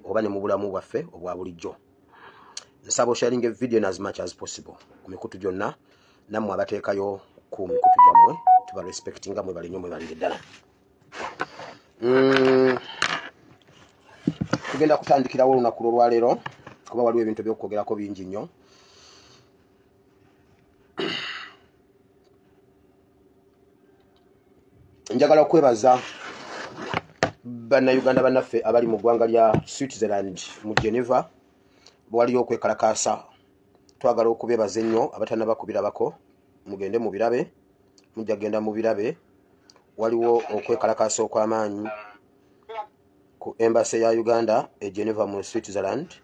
oba ne mu bulamu bwaffe obwa bulijjo. Nsaba sharing a video as much as possible ku mikutu gyonna nammwe abateekayo ku mikutu gyammwe tuba respecting nga mwe bali nnyo mwe balire ddala. Tugenda kutandikirawo olunaku lw'olwaleero kuba waliwo ebintu by'okwogerako bingi nnyo. Njagala okwebaza bannayuganda bannaffe abali mu ggwanga lya Switzerland mu Geneva bwaliyo okwekalakaasa. Twagala okubeebaza ennyo abatannaba kubirabako mugende mu birabe, mujja genda mu birabe. Waliwo okwekalakaasa okw'amaanyi ku embassy ya Uganda e Geneva mu Switzerland.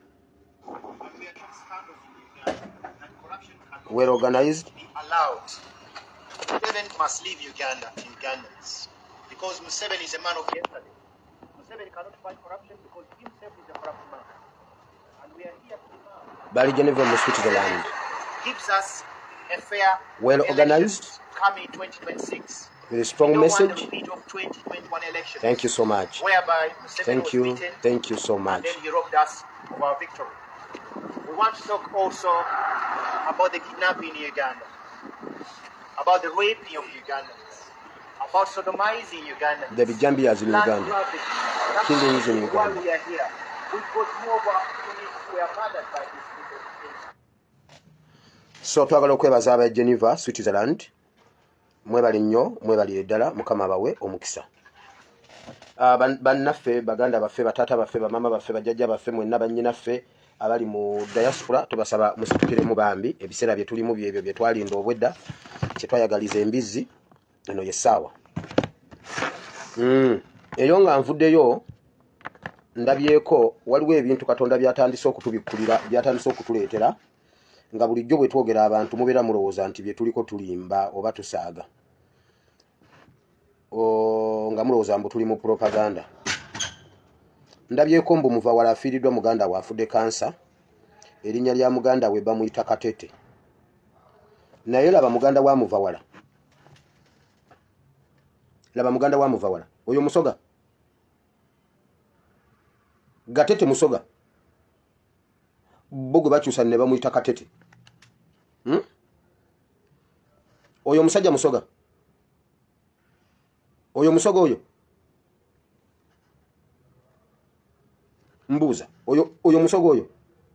Well organized. Allowed. Museveni must leave Uganda to Ugandans because Museveni is a man of yesterday. Museveni cannot fight corruption because himself is a corrupt man. And we are here to Bali Geneva mu Switzerland. Gives us a fair, well organized, coming 2026. with a strong message. Of 2021 elections, thank you so much. Whereby Museveni was beaten, thank you so much. And then he robbed us of our victory. We want to talk also about the kidnapping in Uganda, about the raping of Ugandans, about sodomizing Ugandans, the Bijambias in Uganda, killings in Uganda. While we are here, we've got more opportunities. We are murdered by these people. So twagala okwebaza aba Geneva, Switzerland. Mwebali nnyo, mwebali eddala, Mukama abawe omukisa. Bannaffe, baganda baffe, batata baffe, bamama baffe, bajjajja baffe, mwenna bannyinaffe abali mu diaspora tubasaba musitukiremu bambi ebiseera bye tulimu byebyo bye twalinda obwedda kye twayagaliza embizzi eno yessaawa. Eyo nga nvuddeyo ndabyeko waliwo ebintu Katonda byatandise okutubikkulira, byatandise okutuleetera nga bulijjo bwe twogera abantu mubeera mulowooza nti bye tuliko tulimba oba tusaaga. Nga mulowooza mbu tuli mu propaganda. Ndabyeko mbu muvawala afiiriddwa muganda we afudde kansa. Erinnya lya muganda we bamuyita Katete. Naye laba muganda wa muvawala. Laba muganda wa muvawala. Oyo Musoga. Gatete Musoga. Bogo bakyusa ne bamuyita Katete. Oyo musajja Musoga. Oyo Musoga oyo. Mbuuza. Oyo Musoga oyo.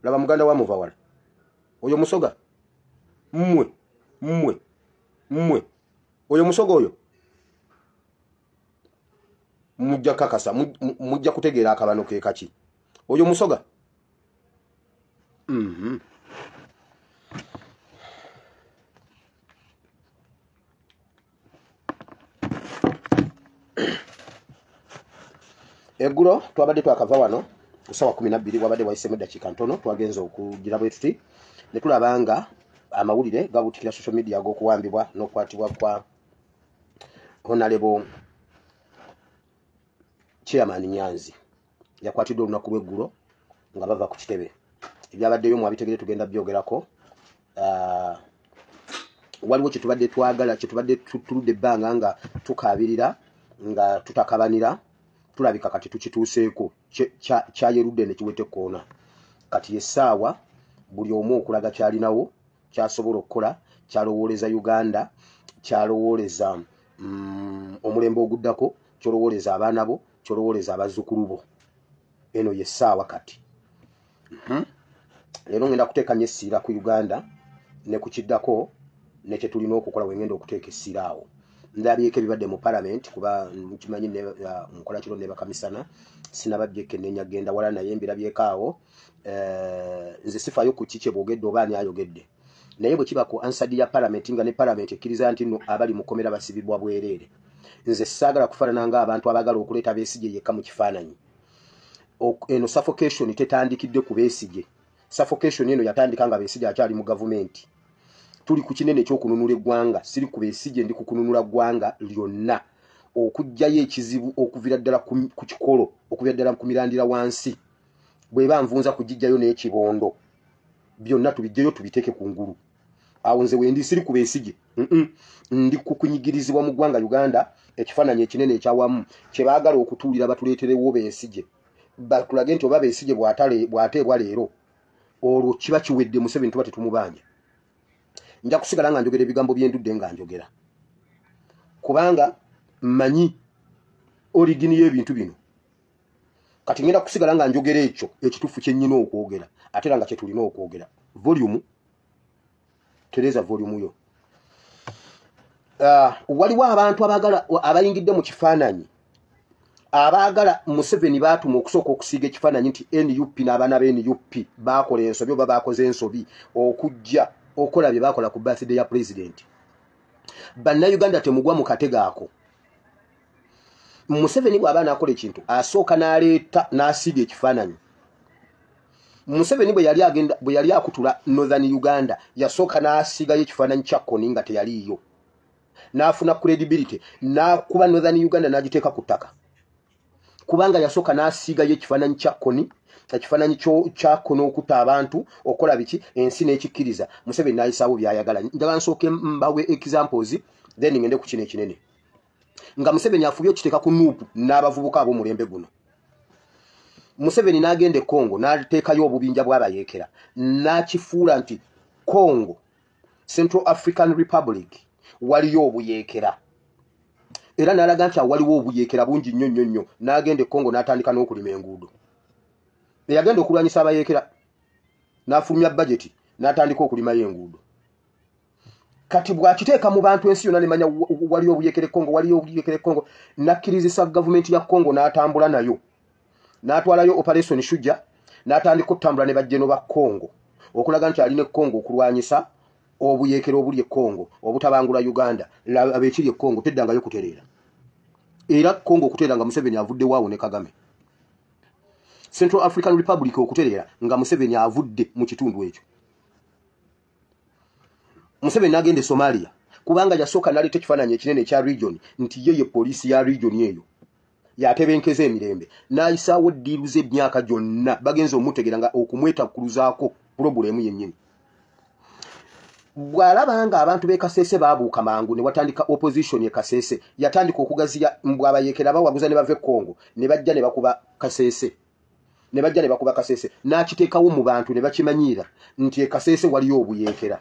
Laba muganda wa muvawala. Oyo Musoga. Mmwe. Oyo Musoga oyo. Mujja kakasa. Mujja kutegeera akabano ke kaki. Oyo Musoga. Eggulo twabadde twakava wano sawa 12 wabadde wayisemu eddakiika ntono twagenza okugira bwe tuti ne tulaba nga amawulire gabutikira social media ag'okuwambibwa n'okukwatibwa kwa Honorable Chairman Nyanzi yakwatiddwa olunaku lw'eggulo nga bava ku kitebe. Ebyabaddeyo mwabitegere tugenda byogerako. Waliwo kye tubadde twagala, kye tubadde tuludde ebbanga nga tukaabirira nga tutakabanira. Tulabika kati tukituuseeko kyayerudde ne kiwete koona. Kati essaawa buli omu okulaga kyalinawo kyasobola okukola, kyalowooleza Uganda, kyalowooleza omulembe oguddako, kyolowooleza abaana bo, kyolowooleza abazzukulu bo. Eno yessaawa kati. Leero ngenda kuteeka nnyo essiira ku Uganda ne ku kiddako ne kye tulina okukola wengenda okuteeka essiira awo. Ndabyeko ebibadde mu parliament kuba nkimanyi nkola kiro ne bakamisana sinabajjeko ennenya genda wala naye mbirabyeko awo. Nze sifayo ku kiki boogedde oba ani ayogedde naye bwe kiba ku ansadi ya parliament nga ne parliament ekkiriza nti no abali mu komera basibibwa bwereere. Nze saagala kufaanana nga abantu abagala okuleeta Besigye yekka mu kifaananyi. Eno suffocation tetandikidde ku Besigye. Suffocation eno yatandika nga Besigye akyali mu gavumenti. Tuli ku kinene ky'okununula eggwanga, siri ku Besigye ndi ku kununula ggwanga lyonna. Okujjayo ekizibu okuvira ddala ku kikolo, okuvira ddala ku mirandira wansi. Bweba nvunza kugijjayo n'ekibondo. Byonna tubijjayo tubiteeke ku ngulu. Awo nze wendi siri ku Besigye. Ndi ku kunyigirizibwa mu ggwanga Uganda, ekifaananyi ekinene ekyawamu kye baagala okutuulira batuleeterewo Besigye. bakulage nti oba Besigye bw'ateebwa leero olwo kiba kiwedde Museveni tuba tetumubanja. Nja kusigala nga njogera ebigambo by'endudde nga njogera kubanga mmanyi origini y'ebintu bino. Kati ngenda kusigala nga njogera ekyo ekituufu kye nnyina okwogera ate era nga kye tulina okwogera. Volume tereza volume yo. Waliwo abantu abayingidde mu kifaananyi abaagala Museveni baatuma okusooka okusiiga ekifaananyi nti NUP n'abaana ba NUP baakola ensobi oba baakoze ensobi okujja okola bye baakola ku birthday ya president. Bannayuganda temugwa mu katego ako. Museveni bw'aba n'akola ekintu asooka n'aleeta n'asiiga ekifaananyi. Museveni bwe yali akutula Northern Uganda yasooka n'asiigayo ekifaananyi kya Kony nga teyaliiyo. N'afuna credibility n'akuba Northern Uganda n'agiteeka ku ttaka. Kubanga yasooka n'asiigayo ekifaananyi kya Kony, ekifaananyi kya Kony okutta abantu okola biki ensi n'ekikkiriza. Museveni n'ayisaawo by'ayagala. Njagala nsooke mbawe examples then ngende ku kino ekinene. Nga Museveni afubye okiteeka ku nuupu n'abavubuka ab'omulembe guno. Museveni n'agenda e Congo n'ateekayo obubinja bw'abayeekera n'akifuula nti Congo, Central African Republic waliyo obuyeekera. Era n'alaga nti waliwo obuyeekera bungi nnyo n'agenda e Congo n'atandika n'okulima enguudo. Eyagenda okulwanyisa abayeekera n'afulumya budget n'atandika okulimayo enguudo. Kati bw'akiteeka mu bantu ensi yonna nemanya waliyo obuyeekera e Congo, waliyo obuyeekera e Congo, n'akkirizisa gavumenti ya Congo n'atambula nayo. N'atwalayo operation Shujja n'atandika okutambula ne bajjeno ba Congo okulaga nti alina e Congo okulwanyisa obuyeekera obuli e Congo obutabangula Uganda abekiri e Congo teddangayo kutereera. Era Congo okutereera nga Museveni avudde waawo ne Kagame. Central African Republic okutereera nga Museveni avudde mu kitundu ekyo. Museveni n'agenda e Somalia kubanga yasooka n'aleeta ekifaananyi ekinene ekya region nti ye poliisi ya region eyo yatebenkeza emirembe n'ayisaawo ddiiru z'emyaka gyonna bagenza omutegeera nga okumwetakkuluzaako pulobulemu yennyini. Bw'alaba nga abantu b'e Kasese baabuuka mangu ne watandika opposition ye Kasese yatandika okugaziya bw'abayeekera bawaguza ne bava e Congo ne bajja ne bakuba Kasese. N'akiteekawo mu bantu ne bakimanyiira nti e Kasese waliyo obuyeekera.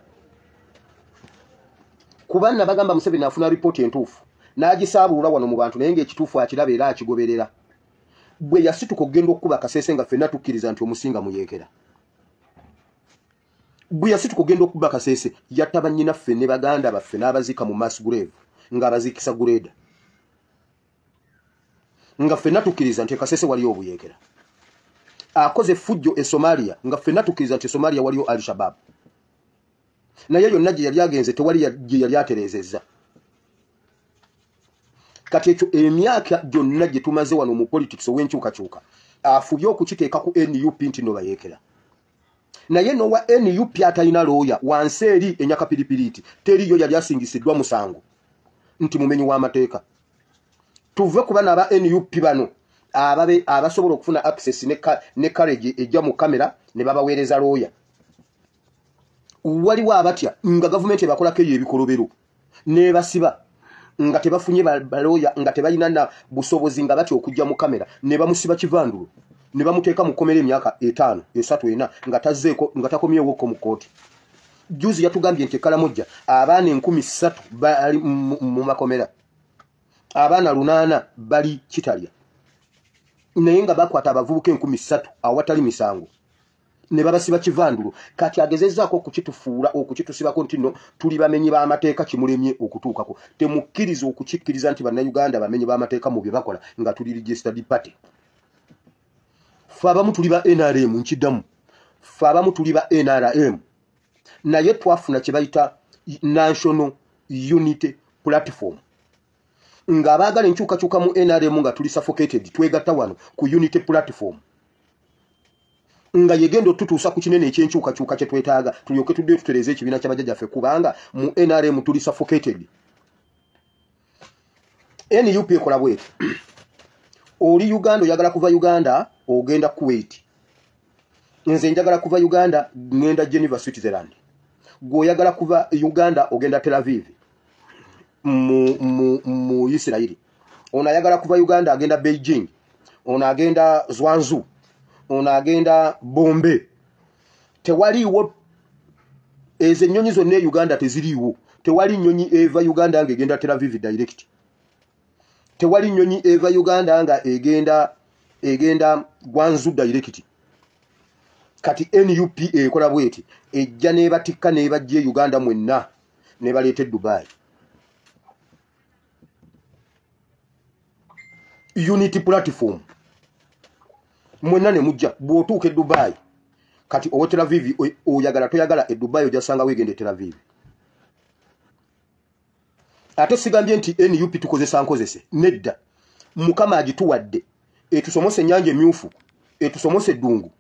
Kubanna bagamba Museveni afuna ripooti entuufu n'agisaabulula wano mu bantu naye ng'ekituufu akiraba era akigoberera. Bwe yasituka okugenda okukuba Kasese nga ffenna tukkiriza nti omusinga muyeekera. Bwe yasituka okugenda okukuba Kasese yatta bannyinaffe ne baganda baffe n'abaziika mu mass grave ng'abaziikisa guleeda. Nga ffenna tukkiriza nti Kasese waliyo obuyeekera. Akoze fujjo e Somalia nga ffenna tukkiriza nti Somalia waliyo Al-Shabaab. Naye yonna gye yali agenze tewali gye yali atereezezza. Kati ekyo emyaka gyonna gye tumaze wano mu politics ow'enkyukakyuka afubye okukiteeka ku NUP nti no bayeekera. Naye nowa NUP atalina looya wansi eri enyakapiripiriiti teriyo yali asingisiddwa musango nti mumenyi w'amateeka. Tuve kuba n'aba NUP bano abasobola okufuna access ne courage ejja mu kamera ne babaweereza looya. Waliwo abatya nga gavumenti ebakolako eyo ebikolobero n'ebasiba nga tebafunye balooya nga tebalina na busobozi nga batya okujja mu kamera ne bamusiba kivandulo ne bamuteeka mu kkomera emyaka 5, 3, 4 nga tazzeeko nga takomyewo mu kooti. Juzi yatugambye nti Kalamojja abaana 3,000 bali mu makomera, abaana 800 bali Kitalya, naye nga bakwata abavubuka 3,000 awatali misango ne babasiba kivandulo. Kati agezezzaako okukitufuula okukitusibako nti no tuli bamenyi b'amateeka kimulemye okutuukako. Temukkiriza okukikkiriza nti bannayuganda bamenyi b'amateeka mu bye bakola nga tuli registered party. Ffe abamu tuli ba NRM nkiddamu, ffe abamu tuli ba NRM naye twafuna kye bayita National Unity Platform nga abaagala enkyukakyuka mu NRM nga tuli suffocated twegatta wano ku Unity Platform nga yegendo tutuusa ku kinene ekyenkyukakyuka kye twetaaga tulyoke tudde tutereze ekibiina ky'abajjajjaffe kubanga mu NRM tuli suffocated. NUP ekola bweti oli Uganda oyagala kuva Uganda ogenda Kuwait, nze njagala kuva Uganda ngenda Geneva Switzerland, gwoyagala kuva Uganda ogenda Tel Aviv mu Israeli, ono ayagala kuva Uganda agenda Beijing, ono agenda Zwanzu, ono agenda Bombe. Tewaliwo ezo ennyonyi zonna e Uganda teziriiwo. Tewali nnyonyi eva Uganda nga egenda Tel Aviv direct. Tewali nnyonyi eva Uganda nga egenda Gwanzu direct. Kati NUP ekola bweti ejja nebatikka nebajje Uganda mwenna nebaleete Dubai. Unity platform. Mwenna ne mujja bw'otuuka Dubai. Kati owe Tel Aviv oyagala toyagala e Dubai ojasanga wegende Tel Aviv. Ate sigambye nti NUP tukozesa nkozese. Nedda. Mukama agituwadde. Etusomose ennyanja emyufu. Etusomose eddungu.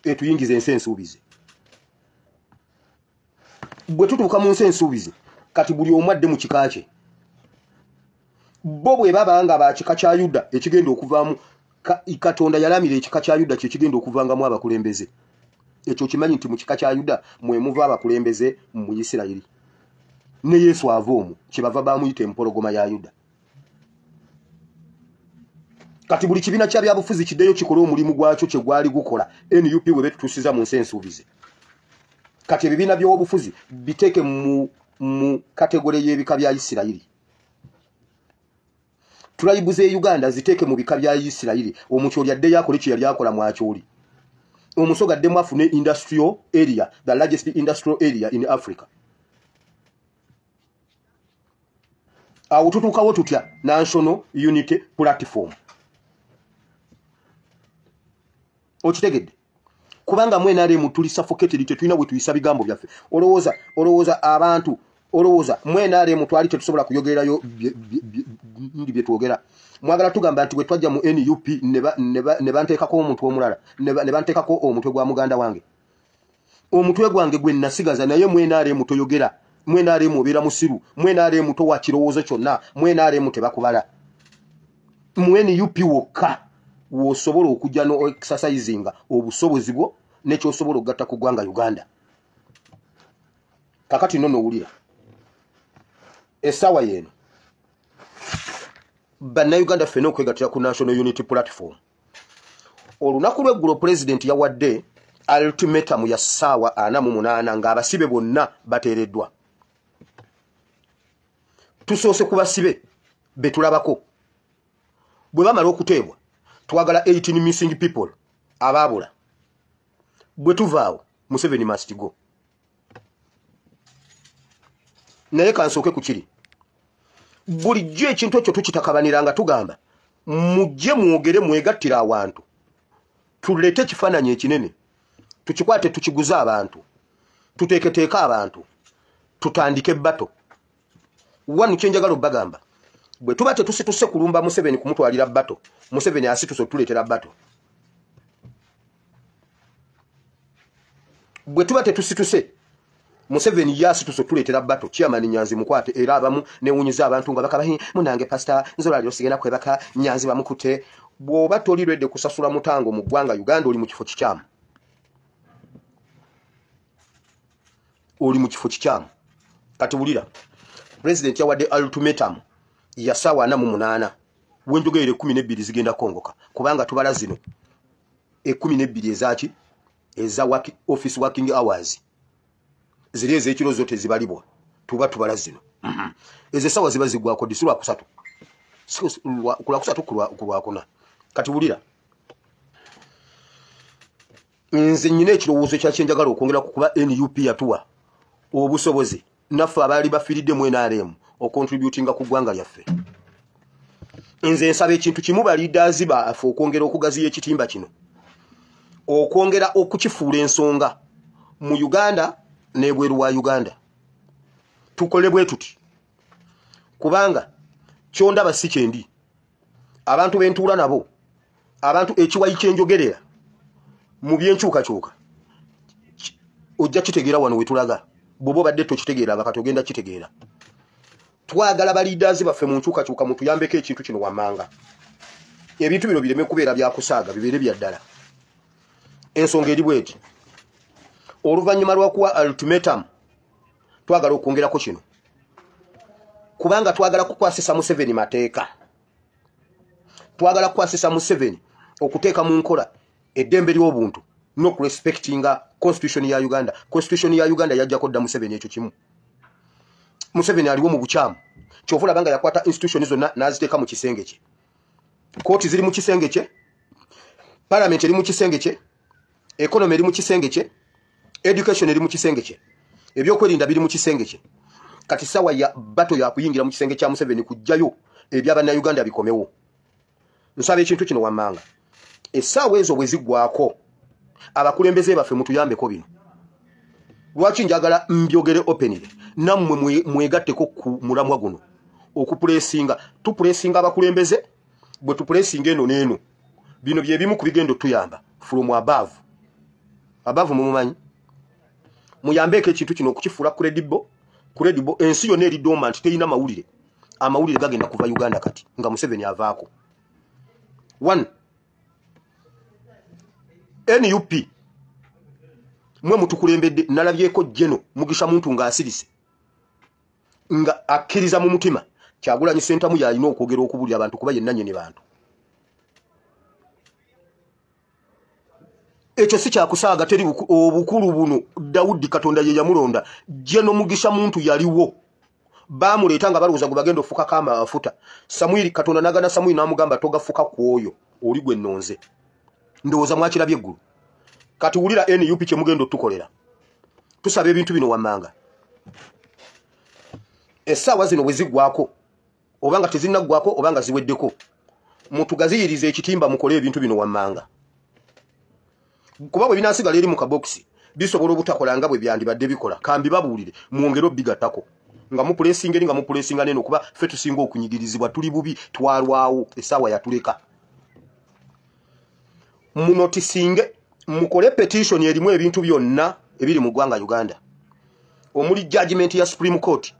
Etuyingize ensi ensuubize. Bwe tutuuka mu nsi ensuubize. Kati buli omu adde mu kika kye. Bo bwe babanga ba kika kya Yuda ekigenda okuvaamu Katonda yalamira ekika kya Yuda kye kigenda okuvangamu abakulembeze. Ekyo kimanyi nti mu kika kya Yuda mwe muva abakulembeze mu Isirayiri. Ne Yesu avoomu kibava bamuyita empologoma ya Yuda. Kati buli kibiina kya byabufuzi kiddeyo kikola omulimu gwakyo kye gwali gukola. NUP bwe betutusiza mu nsi ensuubize. Kati ebibiina by'obufuzi biteeke mu kategore y'ebika bya Isirayiri. Tulayibuze Uganda ziteeke mu bika bya Isirayiri. Omukyoli adde yakole kye yali akola mwakyoli. Omusoga adde mwafune industrial area, the largest industrial area in Africa. Awo tutuukawo tutya National Unity Platform. Okitegedde. Kubanga mwena ali mutuli suffocated tetulina bwe tuyisa bigambo byaffe. Olowooza abantu olowooza mwena ali mutwali tetusobola kuyogererayo ndi bye twogera. Mwagala tugamba nti bwe twajja mu NUP ne banteekako omuntu omulala ne banteekako omutwe gwa muganda wange. Omutwe gwange gwe nasigaza naye mwena ali mutoyogera. Mwena ali mubeera musiru. Mwena ali muto wa kirowoozo kyonna. Mwena ali mutebakubala. Mu NUP wokka wosobola okujja no exercisinga obusobozi bwo nekyosobola okugatta ku ggwanga Uganda. Kakati nno owulira essaawa yeeno bannayuganda ffenna okwegattira ku National Unity Platform. Olunaku lw'eggulo President yawadde ultimatum ya ssaawa 48 ng'abasibe bonna bateereddwa. Tusoose ku basibe be tulabako. Bwe bamala okuteebwa twagala 18 missing people abaabula. Bwe tuvaawo Museveni must go. Naye kansooke ku kiri. Bulijjo ekintu ekyo tukitakabaniranga tugamba mujje mwogere mwegattira awantu. Tuleete ekifaananyi ekinene. Tukikwate tukiguze abantu. Tuteeketeeka abantu. Tutandike batto. Wanu kyenjagala obbagamba. Bwe tuba tetusituse kulumba Museveni kumutwalira batto. Museveni asituse tuleetera batto. Bwe tuba tetusituse Museveni yasituse tuleetera batto. Chairman Nyanzi mukwate era abamu newunyiza abantu nga bakaba munange pastor nzola lyo sigenda kwebaka Nyanzi bamukute. Bw'oba tolirwedde kusasula mutango mu ggwanga Uganda oli mu kifo kikyamu. Oli mu kifo kikyamu. Kati wulira President yawadde ultimatum ya ssaawa 48 wenjogeere 12 zigenda kongoka kubanga tubala zino 12 ezaki eza office working hours ziri ez'ekiro zote zibalibwa tubala zino ezo ssaawa ziba zigwako disulwa kusatu kula kusatu kulwa kuna. Kati wulira nze nyina ekirowoozo kyakyenjagala okwongera kukuba NUP yatuwa obusobozi naffe abaali bafiiridde mu NRM okontributinga ku ggwanga lyaffe. Nze nsaba ekintu kimu baliidaazi baffe okwongera okugaziya ekitimba kino, okwongera okukifuula ensonga mu Uganda n'ebweru wa Uganda. Tukole bwe tuti kubanga kyondaba si kyendi. Abantu bentuula nabo, abantu ekiwayi kyenjogerera mu byenkyukakyuka ojja kitegeera wano wetulaga. Bobo badde tokitegeera abakati ogenda kitegeera. Twagala baliidaazi baffe mu nkyukakyuka mutuyambeko ekintu kino wammanga. Ebintu bino bireme kubeera byakusaaga bibeere bya ddala. Ensonga eri bweti. Oluvannyuma lw'okuwa ultimatum twagala okwongerako kino. Kubanga twagala kukwasisa Museveni mateeka. Twagala kukwasisa Museveni okuteeka mu nkola eddembe ly'obuntu n'okurespectinga constitution ya Uganda. Constitution ya Uganda yajjako dda Museveni ekyo kimu. Museveni aliwo mu bukyamu. Kyovula banga yakwata institution zonna n'aziteeka mu kisenge kye. Kooti ziri mu kisenge kye. Parliament eri mu kisenge kye. Economy eri mu kisenge kye. Education eri mu kisenge kye. Ebyokwerinda biri mu kisenge kye. Kati sawa ya bato ya kuyingira mu kisenge kya Museveni kujjayo eby'abana Uganda bikomewo. Nsaba ekintu kino wammanga. Essaawa ezo bwe ziggwako abakulembeze baffe mutuyambeko bino. Lwaki njagala mbyogere openly nammwe mwegatteko ku mulamwa guno okupulesinga tupulesinga abakulembeze bwe tupulesinga eno n'eno bino bye bimu ku bigendo tuyamba from above mumumanyi muyambeko ekintu kino okukifuula credible ensi yonna eri dormant teyina amawulire gagenda kuva Uganda kati nga Museveni avaako. 1 NUP mwe mutukulembedde nalabyeko Jeno Mugisha muntu nga asirise nga akkiriza mu mutima Kyagulanyi Ssentamu yalina okwogera okubulya abantu kuba ye nannyini bantu. Ekyo si kyakusaaga teri obukulu buno Daudi Katonda ye yamulonda. Jeno Mugisha muntu yaliwo bamuleeta nga balowooza bagenda ofuka kama afuta. Samwiri Katonda nagana Samwiri n'amugamba togafuka kwoyo oli gwe nnonze. Ndowooza mwakirabye eggulu. Kati wulira NUP kye mugenda tukolera. Tusaba ebintu bino wammanga. Essaawa zino bwe ziggwako obanga tezinaggwako obanga ziweddeko mutugaziyiriza ekitimba mukole ebintu bino wammanga. Kuba bwe binasigala eri mu kabokisi bisobola obutakola nga bwe byandibadde bikola kambi babuulire mwongere obbigattako nga mupulesinga neno kuba ffe tusinga okunyigirizibwa tuli bubi twalwawo essaawa yatuleka. Munotisinge mukole petition erimu ebintu byonna ebiri mu ggwanga Uganda omuli judgment ya Supreme Court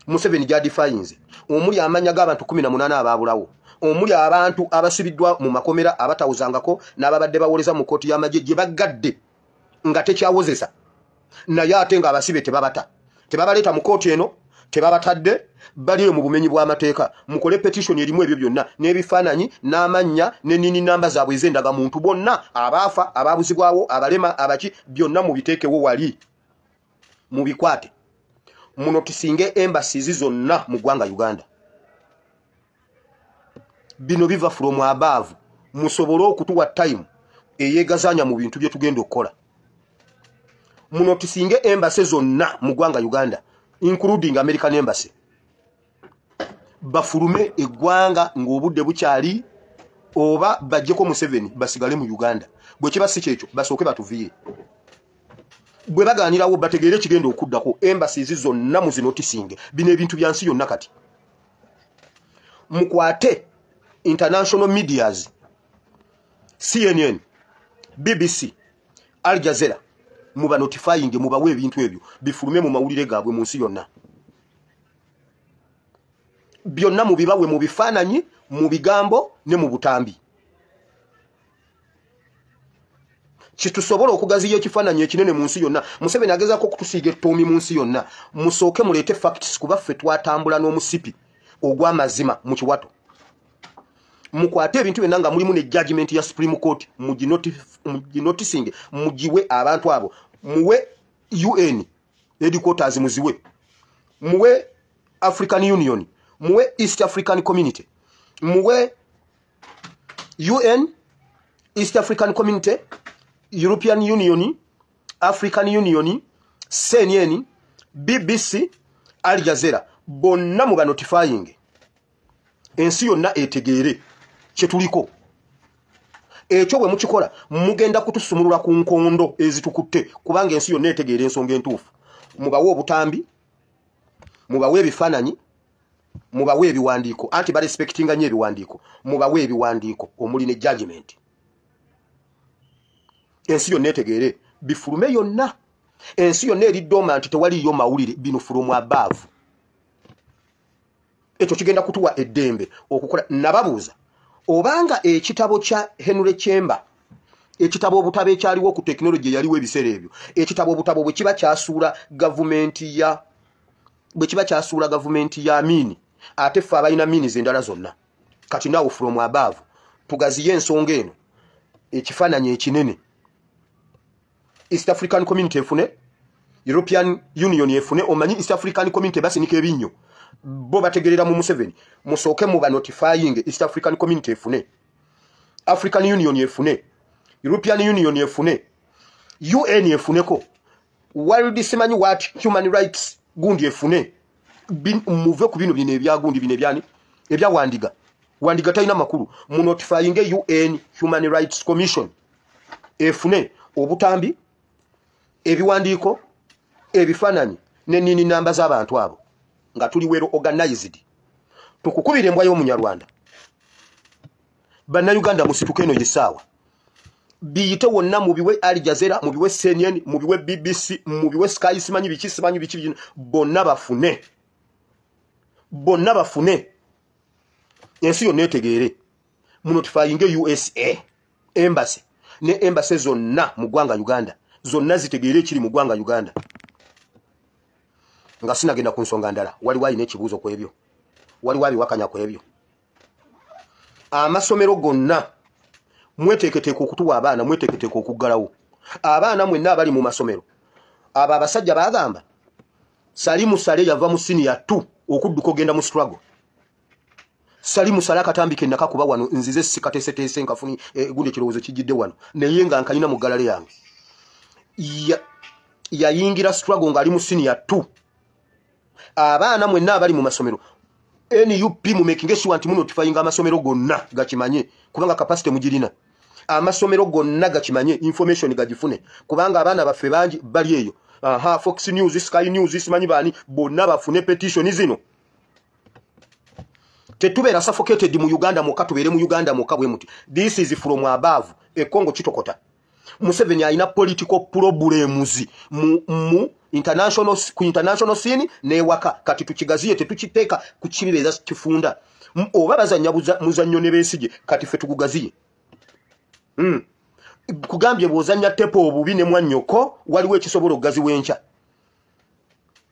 Museveni gyadifayinze omuli amanya g'abantu 18 abaabulawo omuli abantu abasibiddwa mu makomera abatawuzangako n'ababadde bawoleza mu kooti y'amagye gye bagadde nga tekyawozesa naye ate nga abasibe tebabaleeta mu kooti eno tebabatadde bali mu bumenyi bw'amateeka. Mukole petition erimu ebyo byonna n'ebifaananyi n'amannya n'ennini namba zaabwe ez'endaga muntu bonna abaafa abaabuzibwawo abalema abaki byonna mubiteekewo wali mubikwate munotisinge embassies zonna mu ggwanga Uganda. Bino biva from above musobole okutuwa time eyeegazanya mu bintu bye tugenda okukola. Munotisinge embassies zonna mu ggwanga Uganda including American Embassy. Bafulume eggwanga ng'obudde bukyali oba bajjeko Museveni basigale mu Uganda. Bwe kiba si kyekyo basooke batuviire. Bwe bagaanirawo bategeere kigenda okuddako embassies zonna muzinotisinge. Bino ebintu bya nsi yonna kati. Mukwate international medias CNN, BBC, Al Jazeera muba notifying mubawe ebintu ebyo bifulume mu mawulire gaabwe mu nsi yonna. Byonna mubibawe mu bifaananyi mu bigambo ne mu butambi. Kitusobola okugaziya ekifaananyi ekinene mu nsi yonna. Museveni agezaako okutusiiga ettoomi mu nsi yonna. Musooke muleete facts kuba ffe twatambula n'omusipi ogw'amazima mu kiwato. Mukwate ebintu byonna nga mulimu ne judgment ya Supreme Court muginotisinge mugiwe abantu abo. Muwe UN headquarters muziwe. Muwe African Union. Muwe East African Community. Muwe UN, East African Community, European Union, African Union, CNN, BBC, Al Jazeera. Bonna muba notifying. Ensi yonna etegeere kyetuliko. Ekyo bwe mukikola mugenda kutusumulula ku nkondo ezitukutte kubanga ensi yonna etegeera ensonga entuufu. Mubawe obutambi, mubawe ebifaananyi, mubawe ebiwandiiko anti barespectinga nnyo ebiwandiiko. Mubawe ebiwandiiko omuli ne judgment. Ensi yonna etegeere bifulume yonna. Ensi yonna eri dormant tewaliyo mawulire bino from above. Ekyo kigenda kutuwa eddembe okukola. Nababuuza obanga ekitabo kya Henry Chemba ekitabo obutabo ekyaliwo ku technology yaliwo ebiseera ebyo ekitabo obutabo bwe kiba kyasuula gavumenti ya Amini ate ffe abalina mini z'endala zonna kati naawe from above tugaziye ensonga eno ekifaananyi ekinene East African Community efune European Union efune omanyi East African Community basinika ebinnyo bo bategerera mu Museveni musooke mu notifying East African Community efune African Union efune European Union efune UN efuneko World simanyi what human rights gundi efune muve ku bino bine ebyagundi bine byani ebyawandiga wandiga talina makulu mu notifying UN Human Rights Commission efune obutambi ebiwandiiko ebifaananyi n'ennini namba z'abantu abo nga tuli wero organized tukukubira embwa y'omunyarwanda bannayuganda musituke eno yesaawa biyite wonna mu biwe Al Jazeera mu biwe CNN mu biwe BBC mu biwe Sky simanyi biki bonna bafune ensi yonna etegeere mu notifying USA embassy ne embassy zonna mu ggwanga Uganda zonna zitegeere ekiri mu ggwanga Uganda nga sinagenda ku nsonga ndala waliwo alina ekibuuzo ku ebyo waliwo abiwakanya ku ebyo amasomero gonna mweteeketeeka okutuwa abaana mweteeketeeka okuggalawo abaana mwenna abali mu masomero abo abasajja bagamba Salimu Sale yava mu senior 2 okudduka ogenda mu struggle Salimu Sale akatambike nakakuba wano nzize sikateeseteese nkafuni gundi ekirowoozo kijjidde wano naye nga nkanyina mu galale yange yayingira struggle ng'ali mu senior 2 abaana mwenna abali mu masomero NUP mu making sure anti mu notifying amasomero gonna gakimanye kubanga capacity mugirina amasomero gonna gakimanye information gagifune kubanga abaana baffe bangi bali eyo Fox News Sky News simanyi bani bonna bafune petition zino tetubeera suffocated mu Uganda muka tubeere mu Uganda muka bwe muti this is from above Congo kitokota Museveni alina political problems mu international scene ne waka kati tukigaziye tetukiteeka ku kibibeza kifunda oba bazanya muzannyo ne Besigye kati fe tukugaziye kugambye bozanya tepo obubi ne mwanyoko waliwo ekisobola ogazi wencha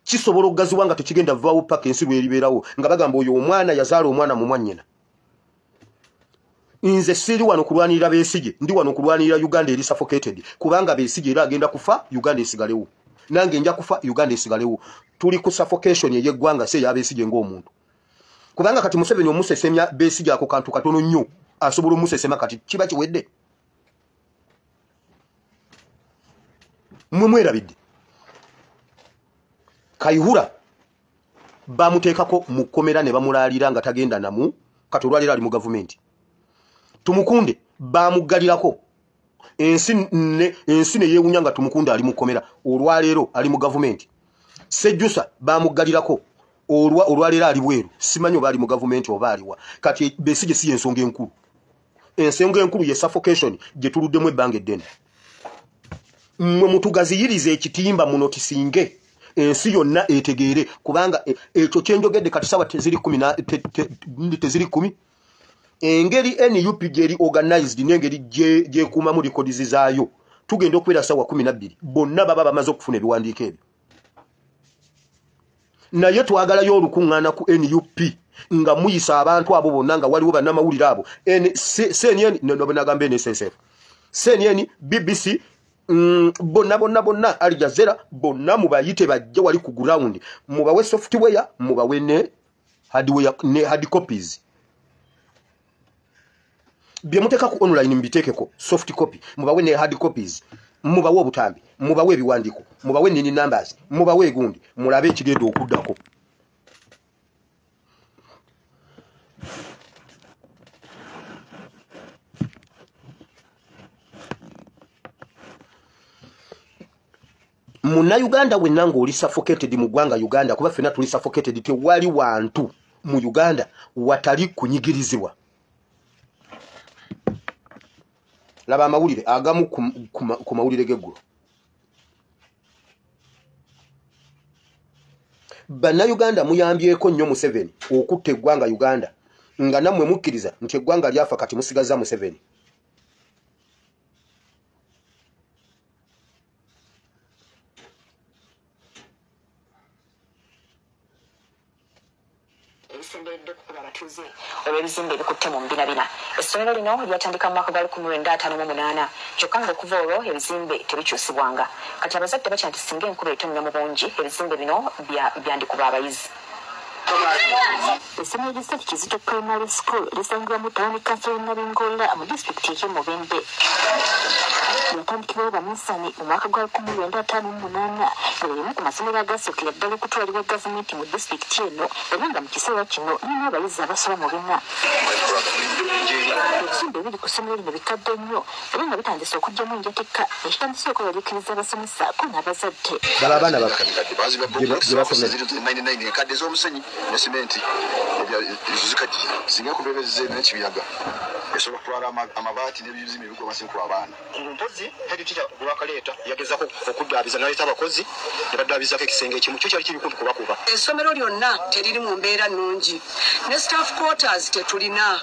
kisobola ogazi wanga tekigenda vawo paka ensi bweribeerawo nga bagamba oyo omwana yazaala omwana mu mwannyina Inze siri wano kulwanirira Besigye ndi wano kulwanirira Uganda eri suffocated kubanga Besigye era agenda kufa Uganda esigalewo nange nja kufa Uganda esigalewo tuli ku suffocation yeggwanga se ya Besigye ng'omuntu kubanga kati Museveni omusesemya Besigye ako kantu katono nnyo asobola omusesema kati kiba kiwedde mwerabidde Kayihura bamuteekako mu kkomera ne bamulaalira nga tagenda namu kati olwaliro ali mu gavumenti tumukunde bamugalirako ensi ne yeewunya nga tumukunde ali mu kkomera olwaleero ali mu gavumenti Sejjusa bamugalirako olwaleero ali bweru simanyi oba ali mu gavumenti oba aliwa kati Besigye si ensonga enkulu ensonga enkulu ye suffocation gye tuluddemu ebbanga eddene mwe mutugaziyiriza ekitimba muno tisinge ensi yonna etegeere kubanga ekyo kyenjogedde kati sawa teziri 10 engeri NUP geri organized n'engeri gyekuuma mu records zaayo tugenda okubeera sawa 12 bonna baba bamaze okufuna ebiwandiiko ebyo naye twagalayo olukuŋŋaana ku NUP nga muyisa abantu abo bonna nga waliwo bannamawulire abo CNN nagamba NSSF CNN BBC bonna Al Jazeera bonna mubayite bajja wali ku ground mubawe software mubawe ne hardware ne hard copies bye muteka ku online mbiteekeko soft copy mubawe ne hard copies mubawe obutambi mubawe ebiwandiiko mubawe nini numbers mubawe egundi mulabe ekigendo okuddako Muna Uganda wenna ng'oli suffocated mu ggwanga Uganda kuba ffenna tuli suffocated tewali wantu mu Uganda watali kunyigirizibwa laba amawulire agamu ku mawulire g'eggulu bannayuganda muyambyeko nnyo Museveni okutta eggwanga Uganda nga nammwe mukkiriza nti eggwanga lyafa kati musigaza Museveni ebisemberedde kukuba abatuuze olw'ebizimbe ebikutte mu mbinabina. Essomero lino lyatandika mu mwaka gwa 1958 kyokka ng'okuva olwo ebizimbe tebikyusibwanga. Kati abazadde batya nti singa enkuba etonnya mu bungi ebizimbe bino byandikuba abayizi. Essomero ly'Ssaaki Kizito Primary School lisangibwa mu ttawuni Kansolo Nabingola mu disitulikiti y'e Mubende. Yatandikibwawo baminsani mu mwaka gwa 1958 nga limu ku masomero agasookera ddala okutwalibwa gavumenti mu disitulikiti eno era nga mu kiseera kino mulimu abayizi abasoba mu 4. Ebizimbe ebiri ku ssomero lino bikadde nnyo era nga bitandise okuggyamu enjatika ekitandise okubaliriikiriza abasomesa ko n'abazadde. Bala abaana baffe enkadde ez'omusenyi ne simenti ezo zikaddiye singa kubebezze n'ekibiyaga esobola kutwala amabaati n'ebizimbe ebigwa amasenku abaana. Mpozi head teacher Bwakaleeta yagezako okuddabiza n'aleeta abakozi ne baddaabizako ekisenge ekimu kyo kyali kiri kumpi kubakuba. Essomero lyonna teriri mu mbeera nnungi ne staff quarters tetulina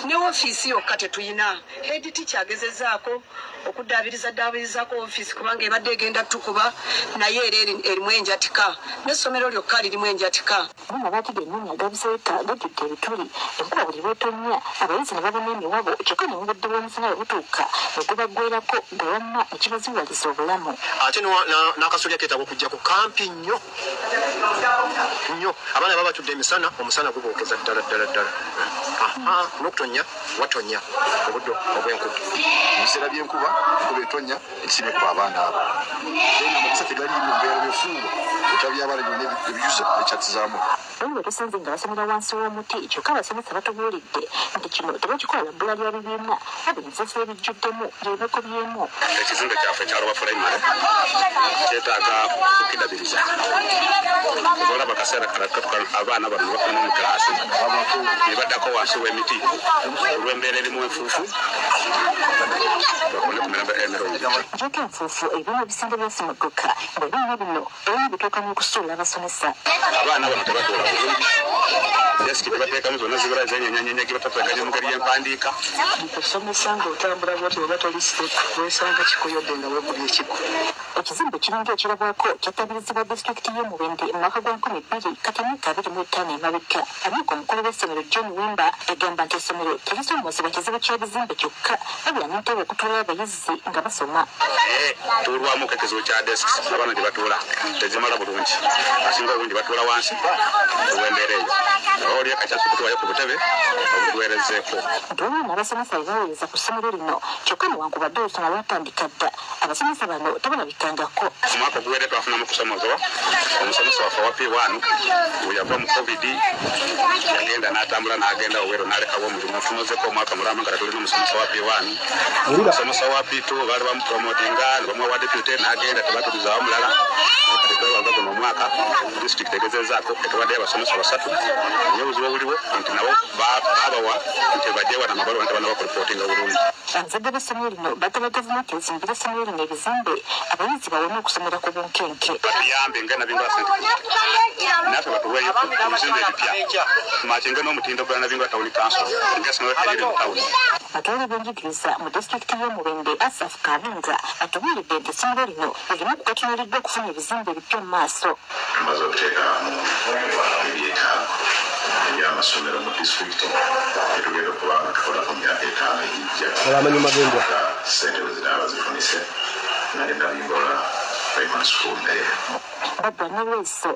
ne ofiisi yokka tetuyina. Head teacher agezezaako okuddaabirizaako ofiisi kubanga ebadde egenda tukuba naye era erimu enjatika n'essomero lyokka lirimu enjatika. Amabaati gennyini agabiseeka gajjudde ebituli enkuba buli bw'etonnya abayizi ne babona emiwabo kyokka n'obudde bw'omusana bwe butuuka ne gubaggwerako nga wamma ekibaziwaliza obulamu. Ate n'akasolya keetaaga okujjako kampi nnyo abaana baba batudde emisana omusana gubookeza ddala. N'okutonnya watonnya obudde obw'enkuba. Mu biseera by'enkuba enkuba etonnya ekisime ku abaana abo era amagisa tegali mu mbeera byefuuwa otabya abaana byonna ebiyuza ekyatizaamu. Bali bwe tusinze nga basomera wansi w'omuti kyokka abasomesa batubuulidde nti kino tebakikola bbula lya bibiina wabula ebizesa ebijjuddemu byebekobyemu. Ekizimbe kyaffe kyalwa pulayimale kyetaaga okukidabiriza olaba akaseera kalatuka abaana bano bakoma mu kiraasi ne baddako wansi w'emiti olw'embeera erimu enfuufu bakone kumirembe emirungi. Njoka enfuufu ebibiina ebisinga byasimugguka ng'ebibiina bino ebimu bituuka n'okusuula abasomesa. Abaana bano tebatuula bulungi desiki tebateekamu zonna zibula zenyenyanyenya gibatataganya mu ngeri y'empandiika. Okusomesa ng'otambula bwoti oba toli siteepu weesanga kikuyodde nga weekubye ekigo. Ekizimbe kiringa ekirabwako kyatabirizibwa disitulikiti y'e Mubende mu mwaka gwa 2025 emabega. Amyuka omukulu w'essomero John Wemba agamba nti essomero terisoomozebwa kizibu ky'ebizimbe kyokka wabula n'entebe okutuula abayizi nga basoma. Tuulwamu ekizibu kya desiki abaana gye batuula tezimala bulungi asinga obungi batuula wansi olw'embeera eyo oli akakyasi okutuwayo ku butebe obuweerezeeko. Nti olwana abasomesa bwe baweereza ku ssomero lino kyokka newankubadde olusoma lwatandika dda abasomesa bano tebalabikangako. Mu mwaka oguwedde twafunamu okusomozebwa omusomesa waffe wa P1 bwe yava mu COVID yagenda n'atambula n'agenda Owero n'alekawo omulimu ofunozeko omwaka mulamba nga tulina omusomesa wa P1 omusomesa wa P2 baali bamupromotinga ne bamuwa deputy n'agenda tebatulizaawo mulala kati twewanga guno omwaka disitulikiti egezezaako etuwaddeyo abasomesa 3 naye obuzibu obuliwo nti nabo baabawa nti bajje wana amabaluwa nti bana bakuripootinga bulungi. Abazadde b'essomero lino bagaba gavumenti ezimbira essomero lino ebizimbe abayizi bawone okusomera ku bunkenke. Batuyambe nga Nabingola Central naffe batuweeyo ebizimbe ebipya tumakinge n'omutindo gwa Nabingola Town Council ng'essomero eriri mu tawuni. Atwala ebyenjigiriza mu disitulikiti y'e Mubende Asaf Kabinga atubuulidde nti essomero lino lirimu okukwatunuliddwa okufuna ebizimbe ebipya mu maaso. Tumaze okuteekamu ebyetaago eby'amasomero mu disitulikiti etugenda okuba nga tukola ku myaka 5 egijja. Abamanyi magendo ssente bwe zinaaba zifunise nali Nabingola Primary School mbere. Babba Nalweso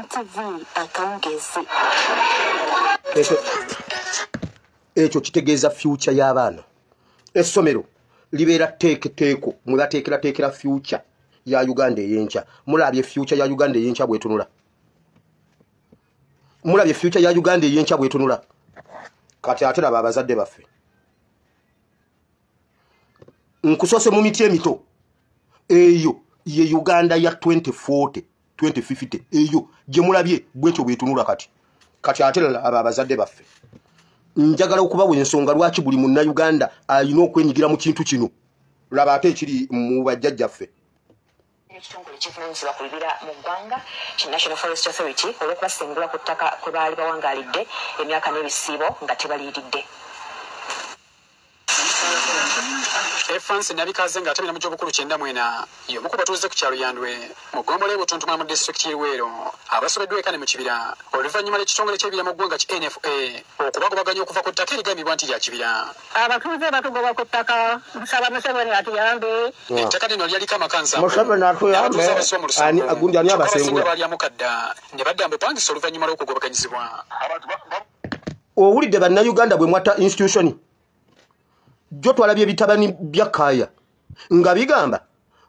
NTV Akawungezi. Ekyo kitegeeza future y'abaana. Essomero libeera teeko mwe bateekerateekera future ya Uganda ey'enkya. Mulabye future ya Uganda ey'enkya bw'etunula. Mulabye future ya Uganda ey'enkya bw'etunula. Kati ate laba abazadde baffe. Nkusose mu miti emito. Eyo ye Uganda ya 2040, 2050. Eyo gye mulabye bw'ekyo bw'etunula kati. Kati ate laba abazadde baffe. Njagala okubawa ensonga lwaki buli munnayuganda alina okwenyigira mu kintu kino. Laba ate ekiri mu bajjajjaffe. Ekitongole kivunaanyizibwa ku bibira mu ggwanga ki National Forest Authority olw'okubasengula ku ttaka kwe baali bawangaalidde emyaka n'ebisiibo nga tebaliiridde. France nabikaze nga atamira mu gy'obukulu 9 y'omu ku batuuze ku kyalo Yandwe mu ggombolola y'obutuntuma mu disitulikiti y'e Luweero abasobeddwa ekane mu kibira oluvannyuma lw'ekitongole ky'ebibira mu ggwanga ki NFA okubagobaganya okuva ku ttaka erigambibwa nti lya kibira. Abatuuze batugoba ku ttaka nsaba Museveni atuyambe. Ettaka lino lyaliko amakansa Museveni atuyambe agundi ani abasengula balyamukadda ne badda mbupangisa oluvannyuma lw'okugobaganyizibwa. Owulidde bannayuganda bwe mwata institution jo twalabye bitabani bya Kaaya nga bigamba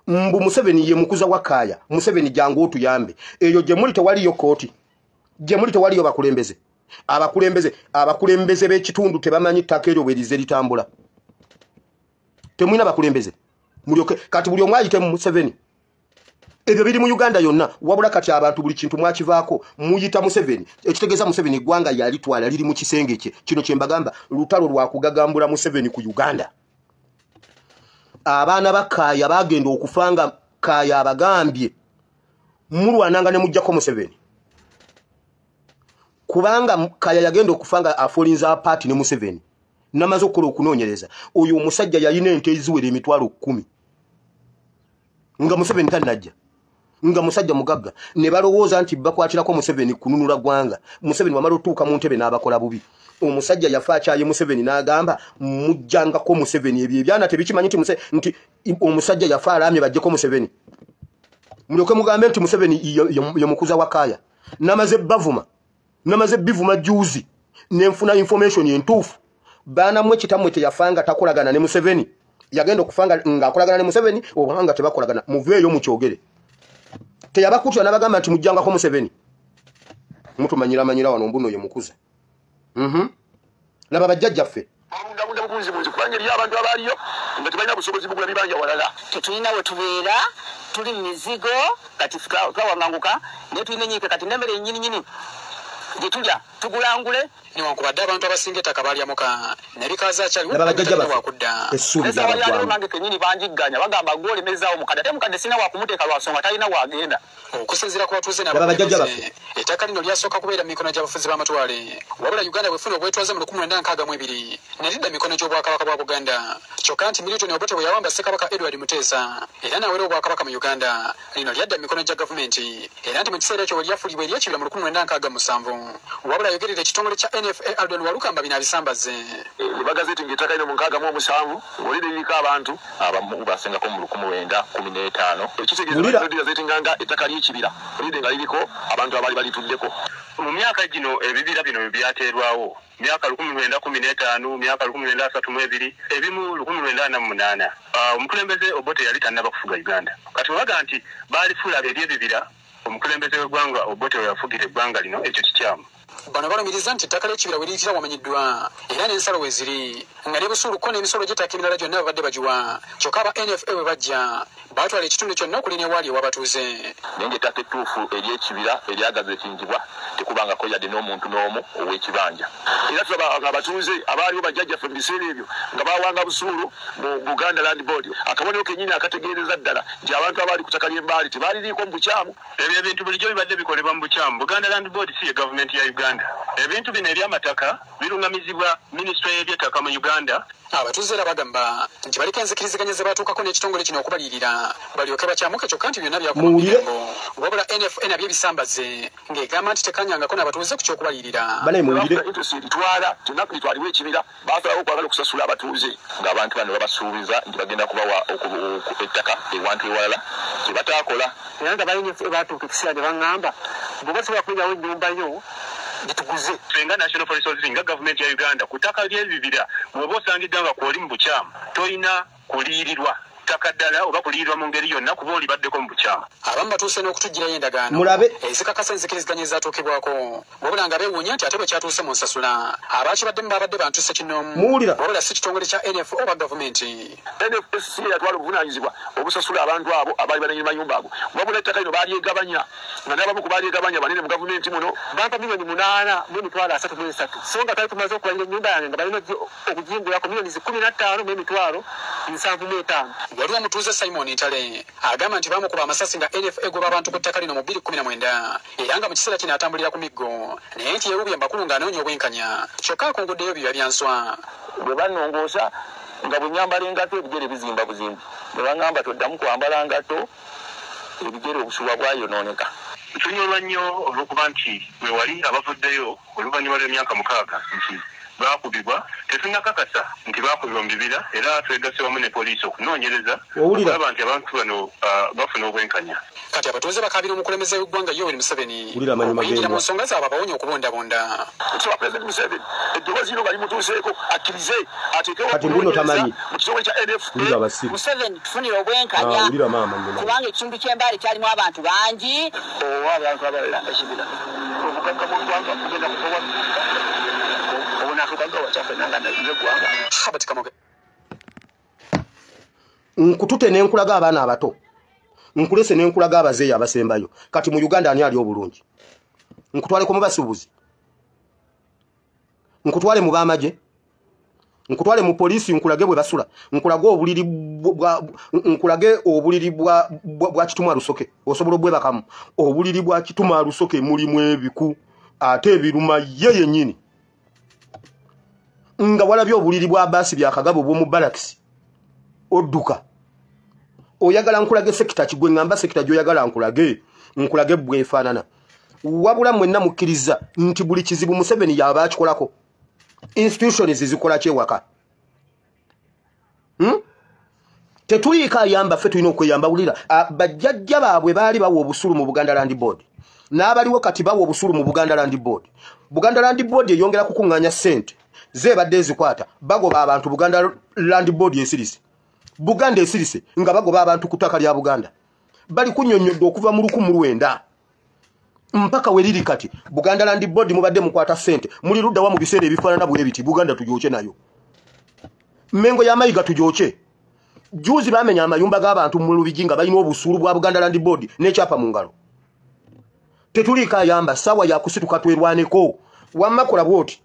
mbu Museveni ye mukuza wa Kaaya Museveni jangu otuyambe eyo gye muli tewaliyo kooti gye muli tewaliyo abakulembeze b'ekitundu tebamanyi ttaka eryo bwerize litambula temwina bakulembeze mulyoke kati buli omwe ayite mu Museveni ebyo biri mu Uganda yonna wabula kati abantu buli kintu mwakivaako muyita Museveni ekitegeeza Museveni gwanga yalitwala liri mu kisenge kye kino kye mbagamba lutalo lwa kugagambula Museveni ku Uganda. Abaana ba Kaaya bagenda okufanga Kaaya abagambye mulwananga ne mujjako Museveni kubanga Kaaya yagenda okufanga afolinza party ne Museveni namaze okukola okunoonyereza oyo omusajja yalina ente eziwera emitwalo 10 nga Museveni tanajja nga musajja mugagga ne balowooza nti bakwatirako Museveni kununula gwanga. Museveni wamala otuuka mu ntebe n'abakola bubi. Omusajja yafa akyaye Museveni n'agamba mujjangako Museveni ebyo ebyana tebikimanyi nti omusajja yafa alamye bajjeko Museveni mulyoke mugambe nti Museveni ye mukuza wa Kaaya. Namaze bivuma juuzi nenfuna information entuufu baana mwe kitamwe teyafanga takolagana ne Museveni yagenda okufanga nga akolagana ne Museveni obanga tebakolagana muveeyo mukyogere teyabakutya nabagamba nti mujjangako Museveni mutu manyira wano mbuno ye mukuza laba bajjajjaffe abunda bukunzi kubanga eri abantu abaliyo nga tebalina busobozi bugula bibanja walala tetulina we tubeera tuli mu mizigo kati twawanganguka naye tulina enyiike kati nemmere nyini gye tulya tugulangule newankubadde abantu abasinga ettaka balyamuka nebikaza akyaliwakudda essuubi nange kenyini banjigganya bagamba gwolemezaawo mukadde ate mukadde sina wakumuteeka lwasonga talina wagenda okusinziira ku batuuze n'abakulembeze ettaka lino lyasooka kubeera mu mikono gy'abafuzi b'amatwale wabula Uganda bwefuna obwetwaze mu 1962 ne lidda mikono gy'obwakabaka bwa Buganda kyokka nti Milton Obote bwe yawamba Ssekabaka Edward Muteesa era n'awera obwakabaka mu Uganda lino lyadda mu mikono gya gavumenti era nti mu kiseera ekyo bwe lyafulibwa eryekibira mu 1967 wabula ayogerera ekitongole kya NFA Alden Walukamba binabisambaze bagazeti ng'ettaka lino mu 67 ng'oliriko abantu abamu basengako mu 1915 ekitegeeza zeti nganga ettaka ly'ekibira olidde nga liriko abantu abaali balituddeko mu myaka gino ebibira bino byateerwawo myaka 1915 myaka 1932 ebimu 1948 omukulembeze Obote yali tannaba kufuga Uganda kati waga nti baalifuula ebyebibira omukulembeze w'eggwanga Obote we yafugira eggwanga lino ekyo kikyamu bano balumiriza nti ettaka ly'ekibira we liyitira wamanyiddwa era n'ensalo we ziri nga ne busuuluko n'emisolo gy'ettaka emirala gyonna babadde bagiwa kyokka aba NFA bwe bajja baatwala ekitundu kyonna okulina ewaali ewabatuuze naye ng'ettaka ettuufu ery'ekibira eryagaza ekiyinjibwa tekubangako yadde n'omuntu n'omu ow'ekibanja era tulaba nga abatuuze abaaliwo bajjajjaffe mu biseera ebyo nga bawanga busuulu mu Buganda Land Board akabonero kennyini akategeereza ddala nti abantu abaali ku ttaka ly'embaali tebaaliriiko mu bukyamu ebyo ebintu bulijjo bibadde bikolebwa mu bukyamu Buganda Land Board si ye gavumenti ya Uganda ebintu bino eby'amataka birungamizibwa minisitule y'eby'ettaka mu Uganda abatuuze era bagamba nti baliko enzikiriziganya ze batuukako n'ekitongole kino okubalirira balyoke bakyamuke kyokka nti byonna byakubamulirambo wabula NFA nabyo ebisambaze ng'egamba nti tekanyangako n'abatuuze ku kyokubalirira itwala tunaku litwaliwo ekibira baasalawo okwagala okusasula abatuuze ng'abantu bano babasuubiza nti bagenda kubawa ettaka ewantu ewalala tebataakola era nga balina batuuka ekiseera ne baŋŋamba bwe basobola kulinyawo ennyumba yo gituguze senga National Forest Authority nga gavumenti ya Uganda ku ttaka ly'ebibira bw'oba osangiddwa nga kwoli mu bukyamu toyina kuliyirirwa ttaka ddala oba kuliyirirwa mu ngeri yonna kuba olibaddeko mu bukyamu abamu batuuse n'okutugirayo endagaano mulabe ezikakasa enzikiriziganya ezatuukibwako wabula nga beewuunya nti ate bwe kyatuuse mu nsasula abakibaddemu babadde bantuuse kinoomu wabula si kitongole kya NFA oba gavumenti NFSC yatwala obuvunaanyizibwa obusasula abantu abo abaali balanyira mayumba ago wabula ettaka lino balyegabanya nga n'abamu ku balyegabanya banene mu gavumenti muno bampa milioni 8.33 so nga twali tumaze okubalira ennyumba yange nga balina okugingulako milioni 15.75 waliwo omutuuze Simon Ntale agamba nti bamukuba amasasi nga NFA egoba abantu ku ttaka lino mu 2019 era nga mu kiseera kino atambulira ku miggo naye nti yeewubya mbakulu ng'anoonya obwenkanya kyokka akongoddeyo bibya byanswa bwe bannongoosa nga bwenyambala engato ebigere bizimba buzimbi ne baŋŋamba toddamu kwambala ngato ebigere obusuba bwayonooneka. Tunyolwa nnyo olw'okuba nti bwe wali abavuddeyo oluvannyuma lw'emyaka 6 nti baakubibwa tetunnakakasa nti baakubibwa mu bibira era twegase wamu ne poliisi okunoonyereza okulaba nti abantu bano bafuna obwenkanya. Kati abatuuze bakaabira omukulembeze w'eggwanga Yoweri Museveni okuyingira mu nsonga zaabwe abawonya okubondabonda. Tusaba Pulezidenti Museveni eddoboozi lino balimutuuseeko akkirize ateekewo kati mbuno tamanyi mu kitongole kya NFA. Museveni tufunire obwenkanya kubanga ekitundu ky'embaale kyalimu abantu bangi. Abantu abalala ekibira obugagga mu ggwanga kugenda kukowa obunakugagga wakyaffe nanga n'eggwanga. Nkutute n'enkulaga abaana abato nkulese n'enkulaga abazeeyi abasembayo. Kati mu Uganda ani ali obulungi? Nkutwale ku mubasuubuzi, nkutwale mu baamaje, nkutwale mu poliisi, nkulage bwe basula, nkulage obuliri bwa Kituma Lusoke osobola obwebakamu. Obuliri bwa Kituma Lusoke mulimu ebiku ate ebiruma ye yennyini. Nga walabye obuliri bwa baasi bya Kagabo bw'omu Barracks odduka. Oyagala nkulage sekita kigwe ngamba sekita gy'oyagala nkulage bwefaanana. Wabula mwenna mukkiriza nti buli kizibu Museveni yaba akikolako. Institutions zikola kyewaka. Tetuliika ayamba ffe tulina okweyamba wulira. Bajjajja baabwe baali bawa obusulu mu Buganda Land Board. N'abaliwo kati bawa obusulu mu Buganda Land Board. Buganda Land Board eyongera kukuŋŋaanya ssente zeebadde ezikwata bagoba abantu Buganda Land Board esirise. Buganda esirise nga bagoba abantu ku ttaka lya Buganda. Bali kunnyonnyodde okuva mu 1900 mpaka we liri kati. Buganda Land Board mubadde mukwata ssente muli ludda wa mu biseera ebifaanana bwe biti Buganda tujooche nayo. Mengo ya mayiga tujooche. Juzi bamenya amayumba g'abantu mu Lubigi nga balina obusulu bwa Buganda Land Board n'ekyapa mu ngalo. Tetuliika ayamba sawa ya kusituka twerwaneko. Wamma kola bwoti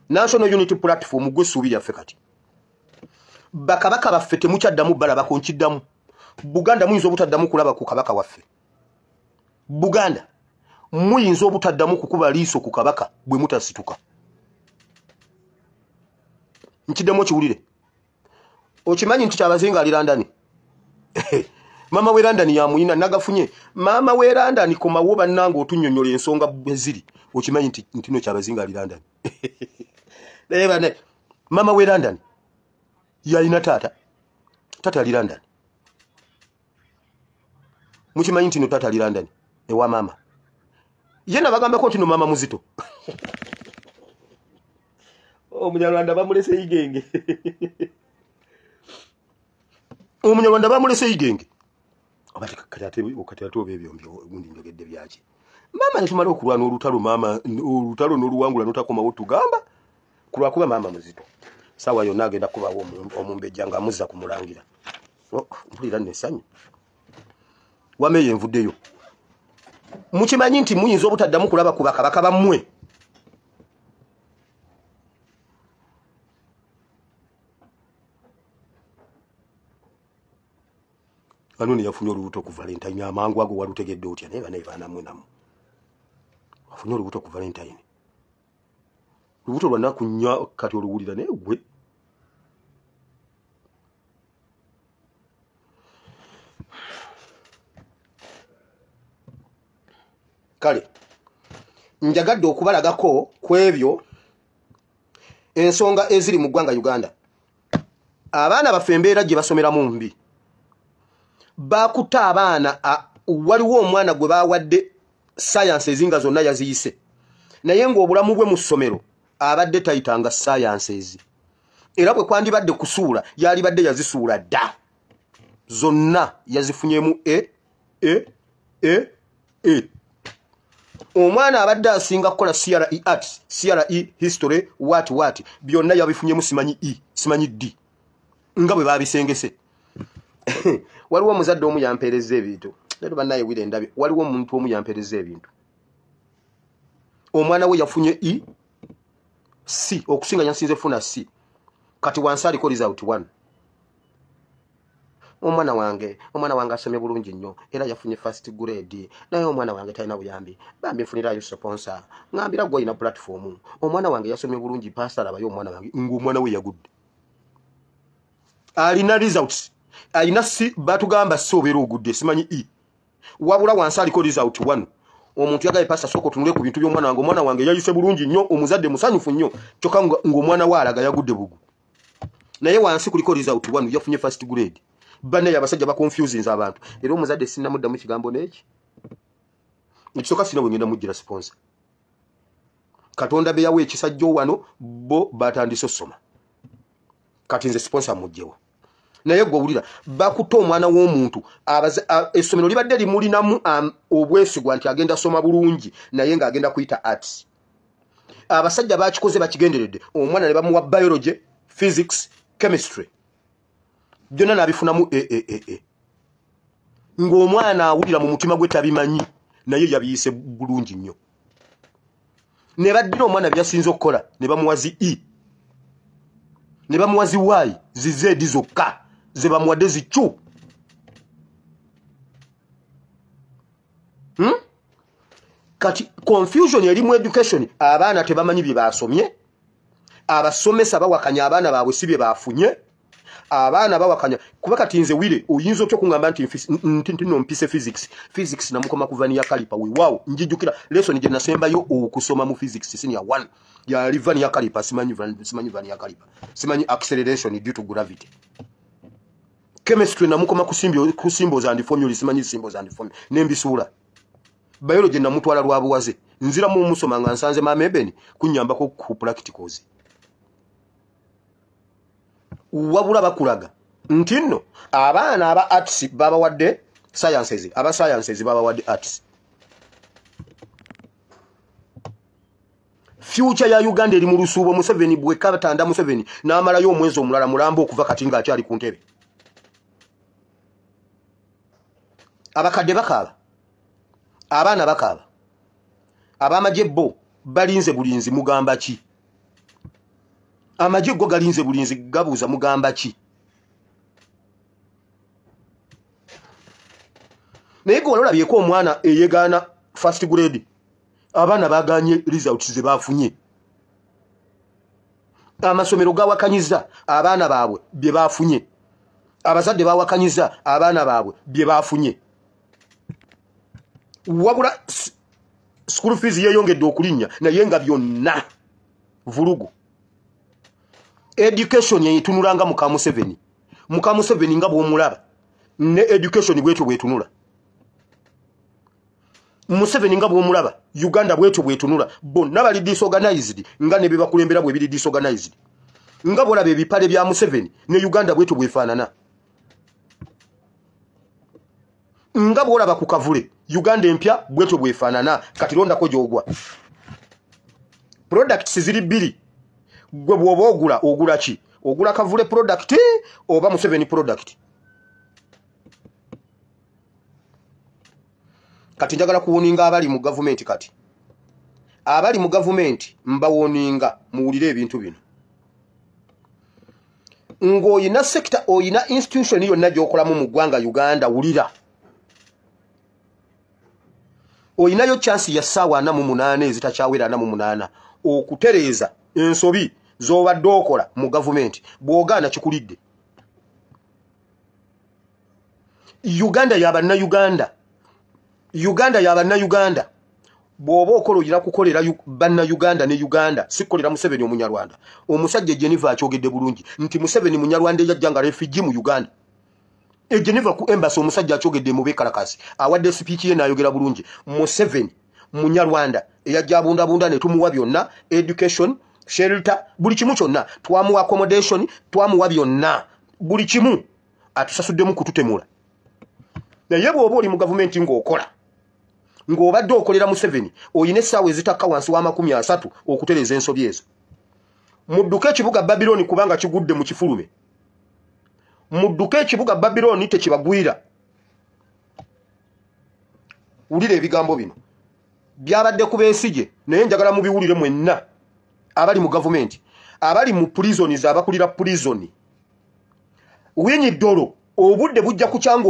National Unity Platform gwe suubi yaffe kati. Bakabaka baffe temukyaddamu balaba konkiddamu. Buganda muyinza obutaddamu kulaba ku kabaka waffe. Buganda muyinza obutaddamu kukuba liiso ku kabaka bwe mutasituka. Nkiddemu kiwulire. Okimanyi nti kyabazinga ali London. Mama we London yamuyina nagafunye. Mama we London komawo bannanga otunnyonnyola ensonga bwe ziri. Okimanyi nti no kyabazinga ali London. Leba mama we London yalina tata ali London. Mukimanyi nti no tata ali London ewa mama. Yena bagamba ko tino mama muzito. Omunyarwanda bamulese igenge. Omunyarwanda bamulese igenge. Obati kati ate obebyombi gundi njogedde byaki. Mama netumala okulwana olutalo mama olutalo n'oluwangula notakomawo tugamba kulwakuba mama muzito. Sawa yonna agenda kubawo omumbejja nga amuzza kumulangira. Mpulira nessanyu. Wameye envuddeyo. Mukimanyi nti muyinza obutaddamu kulaba ku bakabaka bammwe. Kanuni yafunye olubuto ku Valentine amangu ago walutegedde otya naye baana mmwe namwe. Wafunye olubuto ku Valentine. Lubuto lwa nakunya kati oluwulira naye gwe. Kale njagadde okubalagako kwebyo ensonga eziri mu ggwanga Uganda. Abaana baffe embeera gye basomeramu mbi. Bakuta abaana waliwo omwana gwe bawadde science ezinga zonna yaziyise. Naye ng'obulamu bwe mu ssomero abadde tayitanga sciences. Era bwe kwandibadde kusuula yalibadde yazisuula dda. Zonna yazifunyemu Omwana abadde asinga kukola CRE arts, CRE history, what byonna yabifunyemu simanyi D. Nga bwe babisengese. Waliwo omuzadde omu yampeereza ebintu. Leero bannaye wire ndabye. Waliwo omuntu omu yampeereza ebintu. Omwana we yafunye C okusinga nyasinze funa C. Kati wansi aliko result 1. Omwana wange asomye bulungi nnyo era yafunye first grade. Naye omwana wange talina buyambi. Bambi nfunirayo sponsor. Ngambira gwe ina platform. Omwana wange yasomye bulungi pastor abayo omwana wange ng'omwana we yagudde. alina results alina si batugamba sobera ogudde simanyi wabula wansi aliko result 1 omuntu yagaye pasta soko tunule ku bintu by'omwana wange yayise bulungi nnyo omuzadde musanyufu nnyo kyokka ng'omwana waalaga yagudde bugu naye wansi kuliko result 1 yafunye first grade banne yabasajja ba confusing abantu era omuzadde sinnamuddamu kigambo n'eki ekisooka sina bwe ngenda mujjira sponsor Katonda be yawe ekisajjo wano bo batandise osoma kati nze sponsor mujjewo naye gwe wulira bakuta omwana w'omuntu essomero libadde limulinamu obwesigwa nti agenda soma bulungi naye ng'agenda kuyita arts abasajja bakikoze bakigenderedde omwana ne bamuwa biology physics chemistry byonna n'abifunamu ng'omwana awulira mu mutima gwe tabimanyi naye yabiyise bulungi nnyo ne baddira omwana byasinze okukola ne bamuwazi ne bamuwazi y zizedi zokka ze bamuwadde zicu kati confusion eri mu education abaana tebamanyi bye basomye abasomesa bawakanya abaana baabwe si bye bafunye abaana bawakanya kuba kati nze wire oyinza otya okungamba nti nompise physics namukoma kuva niya kalipa weewaawo njijjukira lesson gye nasembayo okusoma mu physics senior 1 yali vani ya kalipa simanyi vani ya kalipa simanyi acceleration due to gravity chemistry namukoma ku symbols and formula simanyi symbols and formula nembisuula biology namutwala lwabuwaze nzira mu musoma nga nsanze maama ebeni kunyambako ku practicals wabula bakulaga nti nno abaana aba arts babawadde sciences babawadde arts future ya Uganda eri mu lusuubo Museveni bwe kabatanda Museveni n'amalayo omwezi omulala mulamba okuva kati nga akyali ku ntebe abakadde bakaaba abaana bakaaba abamagye bo balinze bulinzi mugamba ki amagye go galinze bulinzi gabuuza mugamba ki naye gwe ololabyeko omwana eyegaana first grade abaana baganye results ze bafunye amasomero gawakanyiza abaana baabwe bye bafunye abazadde bawakanyiza abaana baabwe bye bafunye wabula school fees yeyongedde okulinnya naye nga byonna vulugu education yetunulanga muka Museveni nga bw'omulaba ne education bwetyo bwetunula Museveni nga bw'omulaba Uganda bwetyo bwetunula bonna bali disorganized nga ne bebakulembera bwe biri disorganized nga bw'olaba ebipale bya Museveni ne Uganda bwetyo bwefaanana nga bw'olaba ku kavule Uganda empya bwetyo bwefaanana kati londako gy'ogwa products ziri bbiri gwe bw'oba ogula ki ogula kavule product oba Museveni product kati njagala kuwoninga abali mu government kati abali mu government mbawoninga muwulire ebintu bino ng'oyina sector oyina institution yonna gy'okolamu mu ggwanga Uganda wulira oyinayo chance ya ssaawa 48 ezitakyawera 48 okutereeza ensobi z'obadde okola mu government bw'ogaana kikulidde Uganda y'abannayuganda bw'oba okola oyina kukolera bannayuganda ne Uganda sikolera Museveni omunyarwanda omusajja Geneva akyogedde bulungi nti Museveni munyarwanda eyajja nga refugee mu Uganda Geneva ku embassy omusajja akyogedde mu bekalakasi awadde speech ye n'ayogera bulungi Museveni munyarwanda eyajja abundabunda ne tumuwa byonna education shelter buli kimu kyonna twamuwa accommodation twamuwa byonna buli kimu atusasuddemu kututemula naye bw'oba oli mu gavumenti ng'okola ng'obadde okolera Museveni oyina essaawa ezitakka wansi wa 30 okutereeza ensobi ezo mudduke ekibuga Babyloni kubanga kigudde mu kifulume mudduke ekibuga Babyloni tekibagwira wulira ebigambo bino byabadde ku beesige naye njagala mubiwulire mwenna abali mu gavumenti abali mu prisons abakulira prison Winyi Dolo obudde bujja kukyanga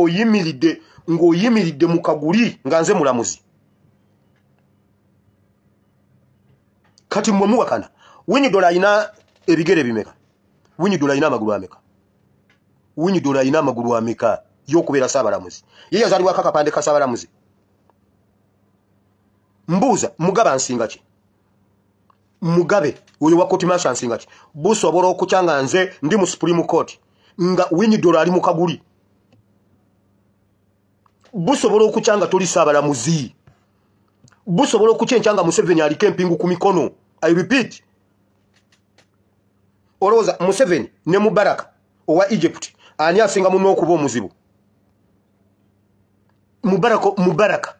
ng'oyimiridde mu kaguli nga nze mulamuzi kati mmwe muwakana Winyi Dolo ayina ebigere bimeka Winyi Dolo ayina amagulu ameka Winnie Dora ina amagulu ameka y'okubeera Ssaabalamuzi. Ye yazaalibwako akapande ka Ssaabalamuzi. Mbuuza Mugabe ansinga ki? Mugabe oyo wa Court Martial ansinga ki? Busobola okukyanga nze ndi mu Supreme Court nga Winnie Dora ali mu kaguli. Busobola okukyanga toli Ssaabalamuzi. Busobola okucyenkyanga Museveni aliko empingu ku mikono. I repeat. Olowooza Museveni ne Mubaraka owa Egypt ani asinga muno okuba omuzibu? Mubaraka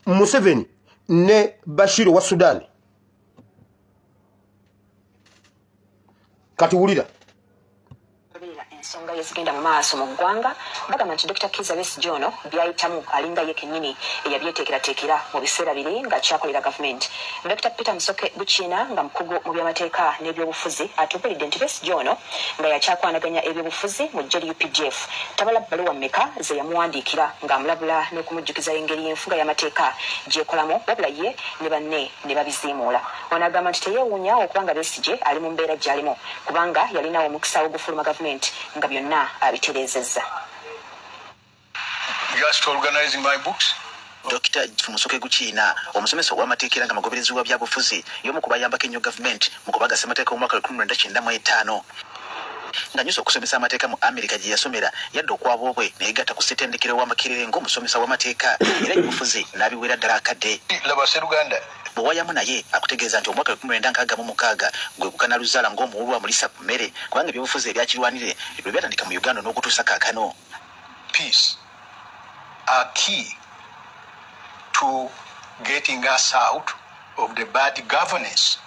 Museveni ne Bashir wa Sudan. Kati wulira ensonga yezigenda mu maaso mu ggwanga bagamba nti Dr. Kizza Besigye ono byayitamu alinga ye kennyini eyabyeteekerateekera mu biseera biri nga kyakolera gavumenti. Dr. Peter Musoke Bukiina nga mukugu mu by'amateeka n'ebyobufuzi atuubiridde nti Besigye ono nga yakyakwanaganya ebyobufuzi mu ggye UPDF tabala bbaluwa mmeka ze yamuwandiikira ng'amulabula n'okumujjukiza engeri y'enfuga y'amateeka gy'ekolamu wabula ye ne banne ne babiziimuula. Ono agamba nti teyeewuunya okubanga Besigye ali mu mbeera gy'alimu kubanga yalinawo omukisa ogufuluma gavumenti nga byonna abitereezezza. Just organizing my books. Dr. Musoke Bukiina omusomesa ow'amateeka era nga magoberezi wa byabufuzi y'omu ku bayambako ennyo gavumenti mu kubagasa amateeka omwaka 1995 ng'anyusa okusomesa amateeka mu Amerika gye yasomera yadde okwaba obwe neyegatta ku ssettendekero w'Amakerere ng'omusomesa w'amateeka era ebyobufuzi n'abiweera ddala akadde. Laba Sseruganda bwewayamu naye akutegeeza nti omwaka 1966 gwe gukana luzaala ng'omuwulwa mulisa ku mmere kubanga ebyobufuzi ebyakirwanire lwe byatandika mu Uganda n'okutuusa kaakano. Peace are key to getting us out of the bad governance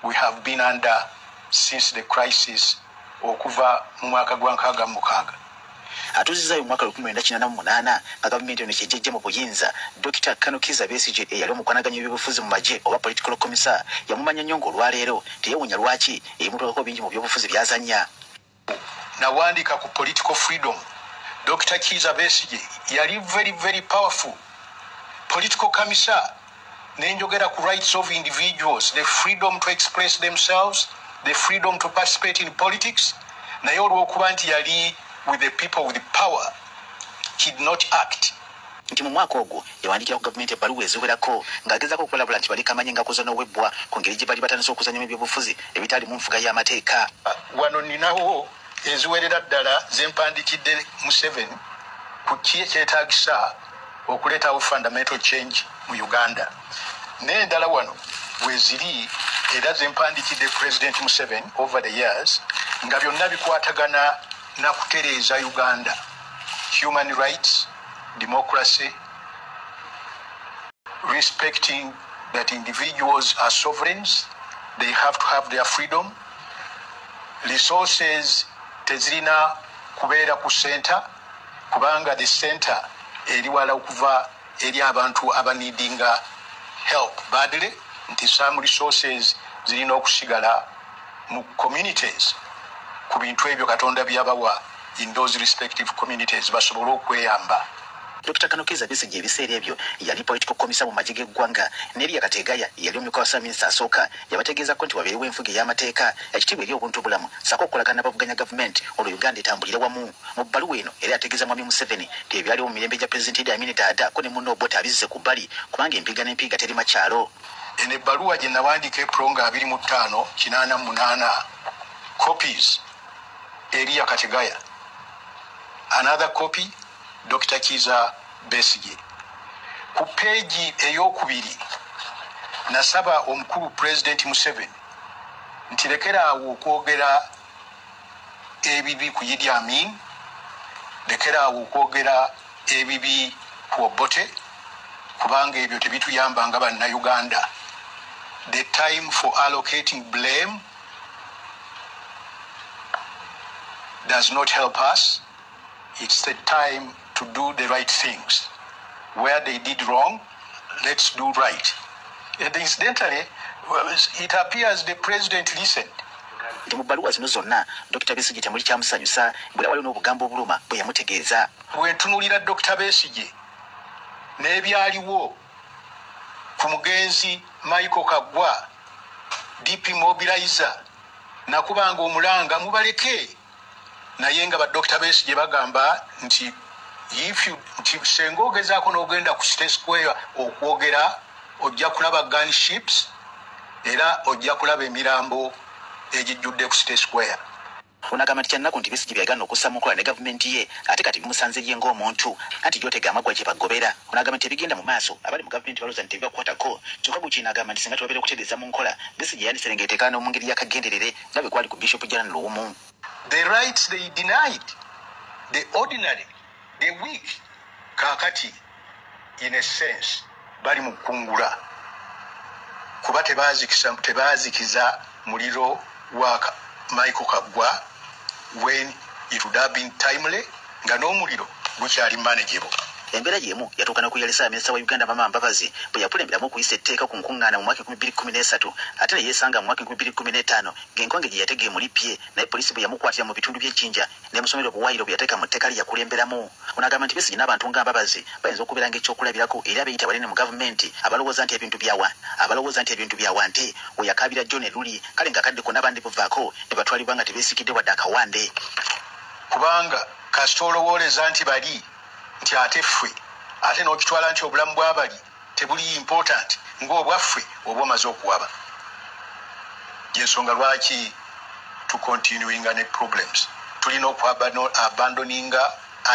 we have been under since the crisis okuva mu mwaka gwa 1966. Atuzizayo mu mwaka 1998 nga gavumenti eno kyejjejje mu buyinza Dr. Kizza Besigye eyali omukwanaganya ebyobufuzi mu magye oba political commissar yamumanya nnyo ng'olwaleero teyewuunya lwaki ebimutwako bingi mu byobufuzi byazannya. Nawandika ku political freedom. Dr. Kizza Besigye yali very powerful political commissar. Nenjogera ku rights of individuals, the freedom to express themselves, the freedom to participate in politics. Naye olw'okuba nti yali with the people with power, he did not act. Nti mu mwaka ogwo yawandikira ku gavumenti ebbaluwa eziwerako ng'agezaako okulabula nti baliko amanyi ngakoza n'owebbwa ku ngeri gye bali batandise okuzanyamu ebyobufuzi ebitali mu nfuga y'amateeka. Wano ninawo eziwerera ddala zempandikidde Museveni ku ki ekyetaagisa okuleetawo fundamental change mu Uganda. N'endala wano weziri era zempandikidde President Museveni over the years nga byonna bikwatagana na kutereeza Uganda. Human rights, democracy, respecting that individuals are sovereigns, they have to have their freedom. Resources tezirina kubeera ku center kubanga the center eri wala okuva eri abantu abaneedinga help badly, nti some resources zirina okusigala mu communities ku bintu ebyo Katonda byabawa in those respective communities basobole okweyamba. Dr. Kizza Besigye ebiseera ebyo yali political commissar mu magye g'eggwanga n'eri yakateegaya yali omukulu wa Ssaabaminisita asooka yabategeezako nti wabeerewo enfuga ey'amateeka ekitiibwa eri obuntu obulamu ssaako okukolagana n'abavuganya gavumenti olwo Uganda etambulire wamu. Mu bbaluwa eno era yategeeza Mwami Museveni nti ebyaliwo mu mirembe gya Pulezidenti Idi Amin Dada ko ne munno Obote abizze ku bbali kubanga empiga n'empiga teri makyalo. Eno ebbaluwa gye nawandiika April 25/88 copies eri yakategaya. Another copy Dr. Kizza Besigye. Ku peegi ey'okubiri nasaba omukulu President Museveni nti lekeraawo okwogera ebibi ku Idi Amin, lekeraawo okwogera ebibi ku Obote kubanga ebyo tebituyamba nga bannayuganda. The time for allocating blame does not help us. It's the time to do the right things. Where they did wrong, let's do right. And incidentally, it appears the president listened. Nti mu bbaluwa zino zonna Dr. Besigye temuli kyamusanyusa bwera waliwo n'obugambo obuluma bwe yamutegeeza. Bwe ntunulira Dr. Besigye n'ebyaliwo ku mugenzi Michael Kaggwa, DP Mobilizer, nakubanga omulanga mubaleke naye nga badokita Besigye bagamba nti nti senga ogezaako n'ogenda ku State Square okwogera ojja kulaba gunships era ojja kulaba emirambo egijjudde ku State Square. Onagamba nti kyannako nti Besigye byagana okussa mu nkola ne gavumenti ye ate kati bimusanze lye ng'omuntu anti gyotega amagwa gye bagobera. Onagamba nti ebigenda mu maaso abali mu gavumenti balooza nti tebibakwatako kyokka Bukiina agamba nti singa tubabeera okutereeza mu nkola Besigye yandiserengeteekana mu ngeri y'akagenderere nga bwe kwali ku Bishop General Luwumu. The rights they denied, the ordinary, the weak, kakati in a sense bali mu kungula kuba tebazikiza muliro wa Michael Kagwa when it would have been timely nga n'omuliro gukyali manageable. Embeera y'emu yatuuka n'okuyalisa minisita wa Uganda Mama Mbabazi bwe yakulemberamu okuyisa etteeka ku nkuŋŋaana mu mwaka 2013 ate ne yeesanga mu mwaka 2015 ng'enkonge gye yateega emulipye naye poliisi bwe yamukwatira mu bitundu by'Ejjinja n'emusomera obuwaayiro bwe yateeka mu tteeka lye yakulemberamu. Onagamba nti Besigye n'abantu nga Mbabazi bayinza okubeera ng'ekyokulabirako era abeeyita banene mu gavumenti abalowooza nti ebintu byawa nte we yakaabira John Luli kale ng'akadde konna bandi buvaako ne batwalibwa nga tebeesikidde wadde akawande. Kubanga kasita olowooleza nti bali nti ate ffe ate n'okitwala nti obulamu bw'abali tebuli important ng'obwaffe oba omaze okuwaba. Yensonga lwaki to continuing ne problems tulina abandoninga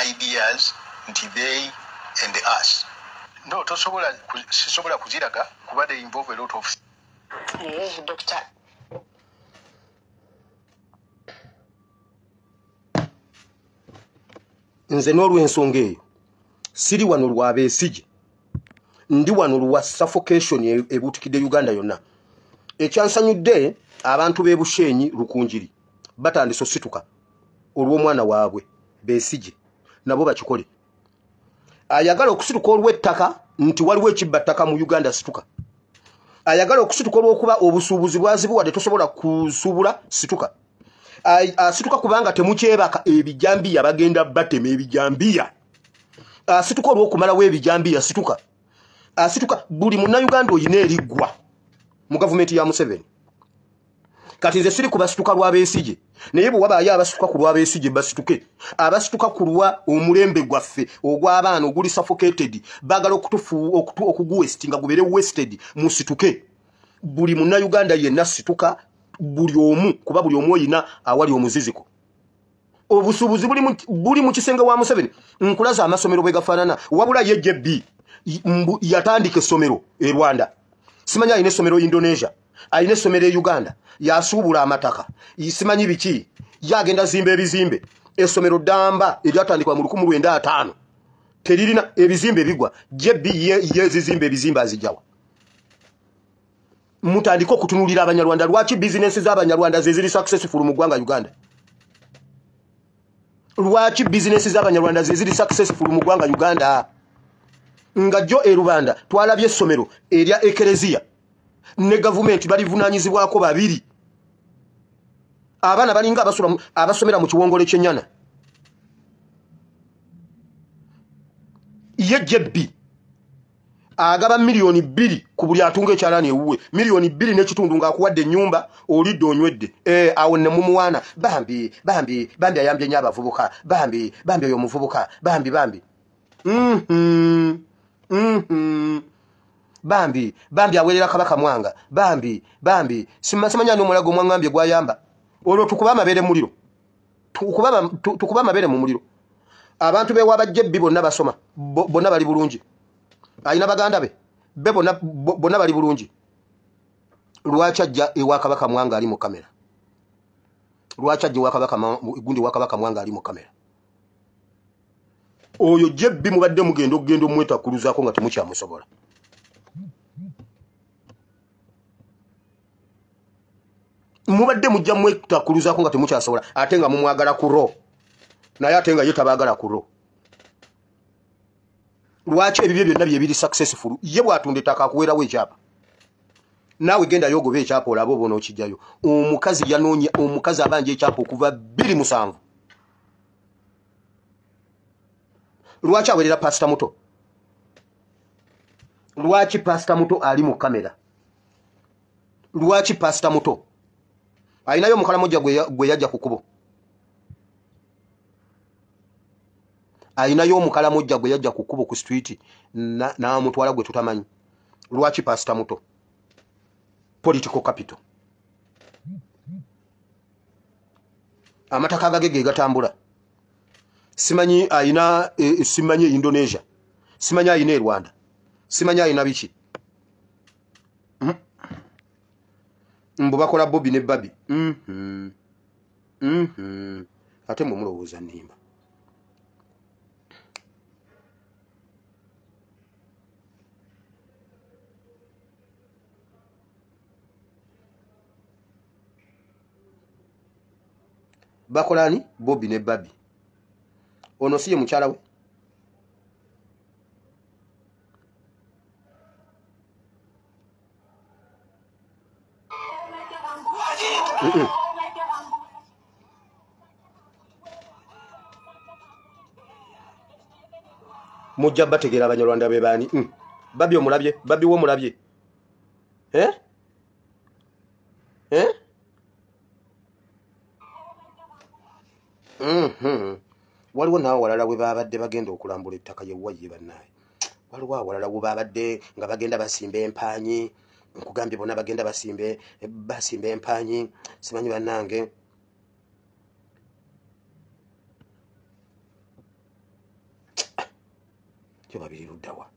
ideas nti they and us. No, sisobola kuziraga kuba they involve a lot of Doctor. Nze n'olw'ensonga eyo siri wano lwa Besigye ndi wano lwa suffocation ebuutikidde Uganda yonna. Ekyansanyudde abantu b'e Bushenyi Rukunjiri batandise osituka olw'omwana waabwe Besigye nabo bakikole. Ayagala okusituka olw'ettaka nti waliwo ekibbattaka mu Uganda situka. Ayagala okusituka olw'okuba obusuubuzi bwazibuwadde tosobola kusuubula situka. Asituka kubanga temukyebaka ebijambiya bagenda batema ebijambiya. Asituka olw'okumalawo ebijambiya situka. Asituka buli munnayuganda oyina eriggwa mu gavumenti ya Museveni. Kati nze siri kubasituka lwa Besigye naye bwe wabaayo abasituka ku lwa Besigye basituke. Abasituka ku lwa omulembe gwaffe ogw'abaana oguli suffocated bagala okuguwest nga gubeere wasted musituke. Buli munnayuganda yenna situka buli omu kuba buli omu oyina awali omuziziko. Obusuubuzi buli mu kisenge wa Museveni nkulaza amasomero bwe gafaanana wabula ye JB yatandika essomero e Rwanda. Simanya ayina essomero Indonesia, ayina essomero e Uganda, yasuubula amataka, simanyi biki, yagenda zimba ebizimbe. Essomero Damba eryatandikwa mu 1905 teririna ebizimbe bigwa. JB ye zizimbe ebizimbe azijawa. Mutandika okutunulira Abanyarwanda lwaki business z'Abanyarwanda zeziri successful mu ggwanga Uganda. Lwaki business z'Abanyarwanda zeziri successful mu ggwanga Uganda. Nga jo e Rubanda twalabye essomero erya Ekereziya ne gavumenti balivunaanyizibwako babiri. Abaana balinga abasomera mu kiwongole ky'ennyana. Ye JB agaba milioni 2 ku buli atunga ekyalaani ewuwe. Milioni 2 n'ekitundu ng'akuwadde ennyumba olidde onywedde. Awo ne mumuwaana bambi ayambye nnyo abavubuka. Bambi oyo omuvubuka. Bambi. Bambi aweerera Kabaka Mwanga. Bambi simanya n'omulago omwangambye gwayamba. Olwo tukuba amabeere muliro. Tukuba amabeere mu muliro. Abantu be wabajjebbi bonna basoma. Bonna bali bulungi. Ayina baganda be bonna bali bulungi. Lwaki ajja ewa Kabaka Mwanga ali mu kamera? Lwaki ajja ewa Kabaka gundi wa Kabaka Mwanga ali mu kamera? Oyo JB mubadde mugenda omwetakuluzaako nga temukyamusobola. Mubadde mujja mwetakuluzaako nga temukyasobola ate nga mumwagala ku ro naye ate nga ye tabaagala ku ro. Lwaki ebibyo byonna byebiri successful? Ye bw'atunda ettaka akuweerawo ekyapa. Naawe genda yogoba ekyapa olaba oba onookijjayo. Omukazi yanoonya omukazi abanja ekyapa okuva 2007. Lwaki awerera Pastor Muto? Lwaki Pastor Muto ali mu kamera? Lwaki Pastor Muto? Ayinayo mukala mojja gwe yajja ku kubo. ayinayo omukala mujja gwe yajja ku kubo ku street na mutwala gwe tutamanyi lwaki pastor muto political capital amataka agagege gatambula simanyi ayina simanyi Indonesia simanyi ayina Rwanda simanyi ayina biki mbu bakola Bobby ne Babi ate mu mulowooza nimba bakolani Bobby ne Babi ono siye mukyala we mujja bategera abanyarwanda be bani Babi omulabye Babi wo mulabye waliwo naawe walala we babadde bagenda okulambula ettaka yewaye bannaye waliwo awalala we babadde nga bagenda basimba empanyi nkugambye bona bagenda basimba empanyi simanyi bannange kyo babiri luddawa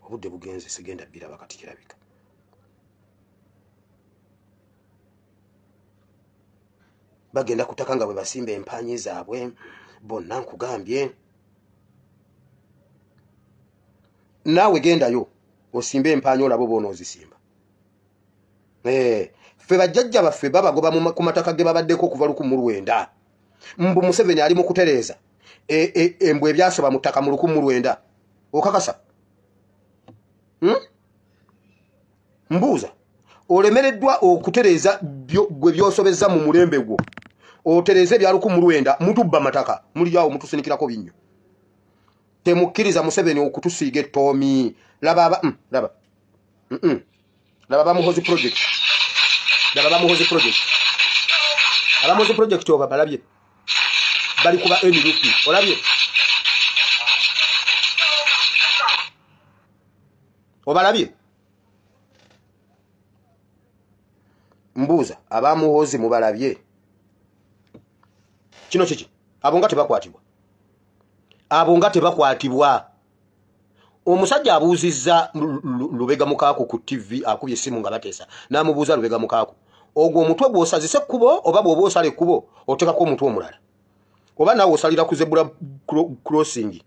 obudde bugenze sigenda biraba kati kirabika bagenda kutaka nga bwe basimba empanyi zaabwe bonna nkugambye naawe gendayo osimba empanyi olabo boona ozisimba ffe bajjajja baffe babagoba ku mataka ge babaddeko okuva 1900 mbu Museveni ali mu kutereeza embwe ebyasoba mu ttaka mu 1900 okakasa mbuuza olemereddwa okutereeza gwe byosobezza mu mulembe gwo otereeze ebya 1900 mutubba mataka muliawo mutusinikirako binnyo temukkiriza Museveni okutusiiga ettoomi laba bamuhozi project abamuhozi project oba balabye bali kuba NUP olabye obalabye mbuuza abamuhozi mubalabye kino kiki abo nga tebakwatibwa omusajja abuuzizza Lubega Mukaako ku TV akubye essimu nga bateesa n'amubuuza Lubega Mukaako ogwo omutwe gw'osazise ekkubo oba bw'oba osala ekkubo otekako omutwe omulala oba naawe osalira ku zebula crossing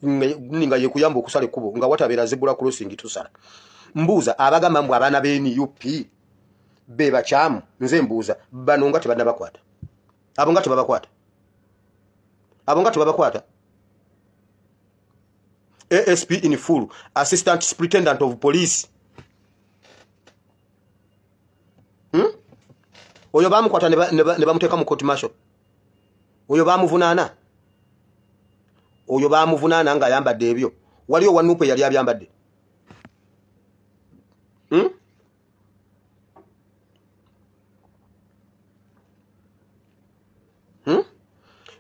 nga yekuyamba okusala ekkubo nga watabeera zebula crossing tusala mbuuza abagamba mbu abaana b'NUP be bakyamu nze mbuuza bano nga tebannabakwata abo nga tebabakwata ASP in full assistant superintendent of police oyo bamukwata ne bamuteeka mu court martial oyo bamuvunaana nga ayambadde ebyo waliyo Wanupe yali abyambadde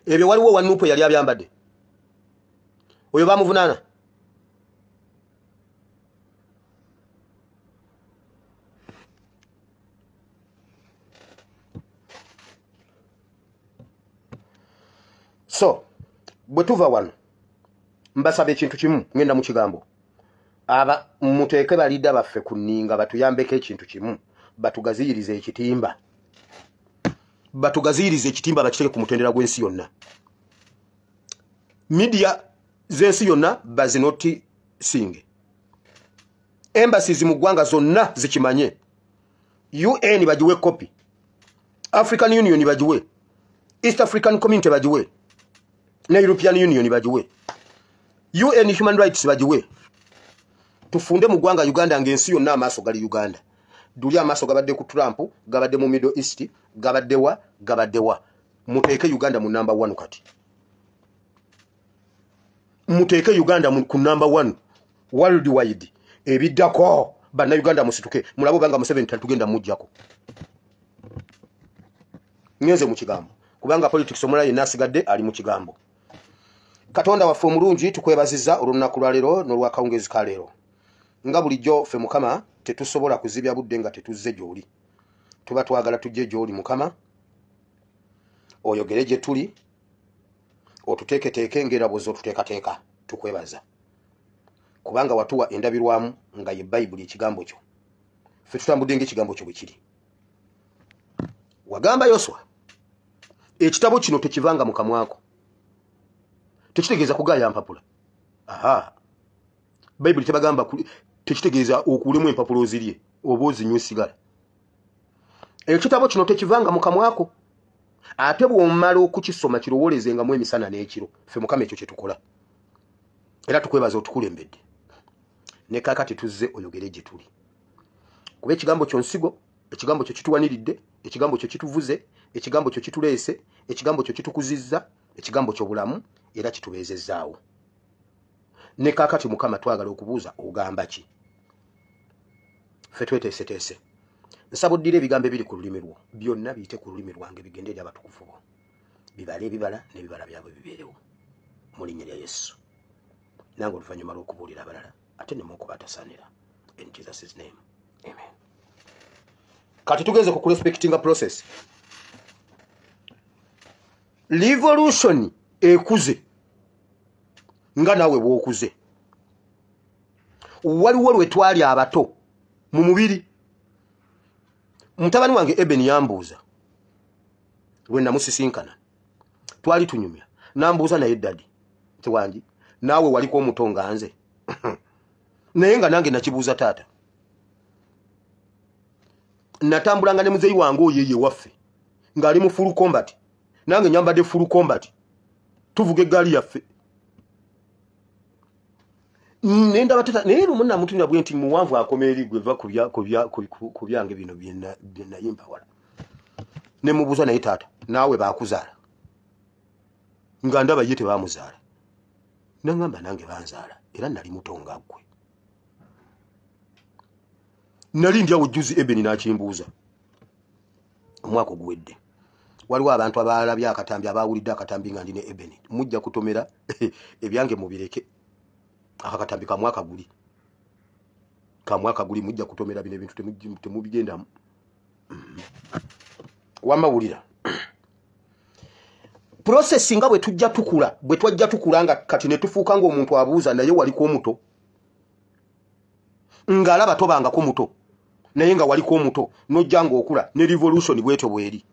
ebyo waliwo Wanupe yali abyambadde oyo bamuvunaana so bwe tuva wano mbasaba ekintu kimu ngenda mu kigambo aba muteeke balidda baffe ku nninga batuyambeko ekintu kimu batugaziyirize ekitimba bakiteke ku mutendera gw'ensi yonna media z'ensi yonna bazinoti singe embassies mu ggwanga zonna zikimanye UN bagiwe copy African Union bagiwe East African Community bagiwe na European Union bagiwe UN Human Rights bagiwe tufunde mu ggwanga Uganda ng'ensi yonna amaaso gali Uganda duli amaaso gabadde ku Trump gabadde mu Middle East gabaddewa muteeke Uganda mu number 1 kati muteeke Uganda ku number 1 worldwide ebiddako banna Uganda musituke mulabo banga Museveni tatugenda mujjako ngenze mu kigambo kubanga politics omulayi nasigadde ali mu kigambo Katonda waffe omulungi tukwebaziza olunaku lwa leero n'olwakawungezi ka leero. Nga bulijjo ffe Mukama tetusobola kuzibya budde nga tetuzze gy'oli. Tuba twagala tujje gy'oli Mukama. Oyogere gye tuli. Otuteeketeeke ng'erabozo tuteekateeka. Tukwebaza. Kubanga watuwa endabirwamu nga ye Bayibuli ekigambo kyo. Ffe tutambudde ng'ekigambo kyo bwe kiri. Wagamba Yoswa, ekitabo kino tekivanga mu kamwako. Tekitegeeza kugaaya mpapula. Aha. Bayibuli tebagamba tekitegeeza okuulemu empapulo ozirye oba ozinywe sigala. Ekitabo kino tekivanga mu kamwako. Ate bw'omala okukisoma kirowoolezengamu emisana n'ekiro. Ffe Mukama ekyo kye tukola. Era tukwebaza otukulembedde. Ne kaakati tuzze oyogere gye tuli. Kuba ekigambo kyo nsigo, ekigambo kyo kituwaniridde, ekigambo kyo kituvuze, ekigambo kyo kituleese, ekigambo kyo kitukuzizza, ekigambo kyo bulamu, era kitubeezezzaawo. Ne kaakati Mukama twagala okubuuza ogamba ki? Ffe tweteeseteese. Nsaba oddire ebigambo ebiri ku lulimi lwo, byonna biyite ku lulimi lwange bigende eri abatukuvu bo. Bibale ebibala n'ebibala byabwe bibeerewo. Mu linnya lya Yesu. Nange oluvannyuma lw'okubuulira abalala, ate ne mukubatasanira. In Jesus' name. Amen. Kati tugenze ku respecting a process. Revolution ekuze. Nga nawe bw'okuze. Waliwo lwe twali abato mu mubiri. Mutabani wange Eben yambuuza. Lwe namusisinkana. Twali tunyumya. Nambuuza naye daddy. Tewangi. Nawe waliko omuto nga nze. Naye nga nange nakibuuza taata. Natambulanga ne muzeyi wange oyeye waffe. Ng'ali mu full combat. Nange nyambadde full combat. Tuvuge eggaali yaffe. Nenda batata naye lumunna mutunya bwe nti muwanvu akomeeri gwe va ku byange bino byenna yimba wala. Ne mubuuza naye taata, naawe baakuzaala. Nga ndaba ye tebaamuzaala. Nangamba nange banzaala era nali muto nga ggwe. Nali ndyawo jjuzi Eben n'akimbuuza. Omwaka oguwedde. Waliwo abantu abalabye akatambi abaawulidde akatambi nga ndi ne Eben. Mujja kutomera ebyange mubireke. Akatambi ka mwaka guli. Ka mwaka guli mujja kutomera bino ebintu temubigendamu. Wamawulira. Process nga bwe tujja tukula, bwe twajja tukulanga kati ne tufuuka nga omuntu abuuza naye waliko omuto. Ng'alaba tobangako muto. Naye nga waliko omuto. Nojja ng'okula ne revolution bwetyo bweri.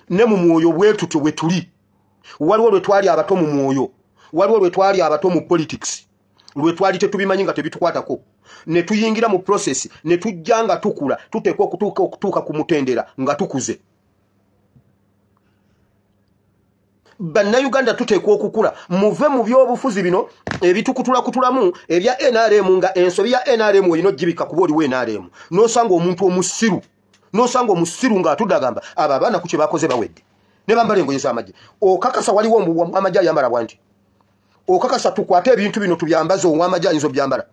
Ne mu mwoyo bwetutyo bwe tuli. Waliwo lwe twali abato mu mwoyo. Waliwo lwe twali abato mu politics. Lwe twali tetubimanyi nga tebitukwatako. Ne tuyingira mu process ne tujja nga tukula tuteekwa okutuuka ku mutendera nga tukuze. Bannayuganda tuteekwa okukula muve mu by'obufuzi bino ebitukutulamu ebya NRM nga ensobi ya NRM olina ogibika kuba oliwo NRM n'osanga omuntu omusiru nga atudagamba abo abaana ku kye bakoze bawedde ne bambala engoye z'amagye okakasa waliwo amagye ayambala bwanti okakasa tukwate ebintu bino tubyambaze ow'amagye ayinza obyambala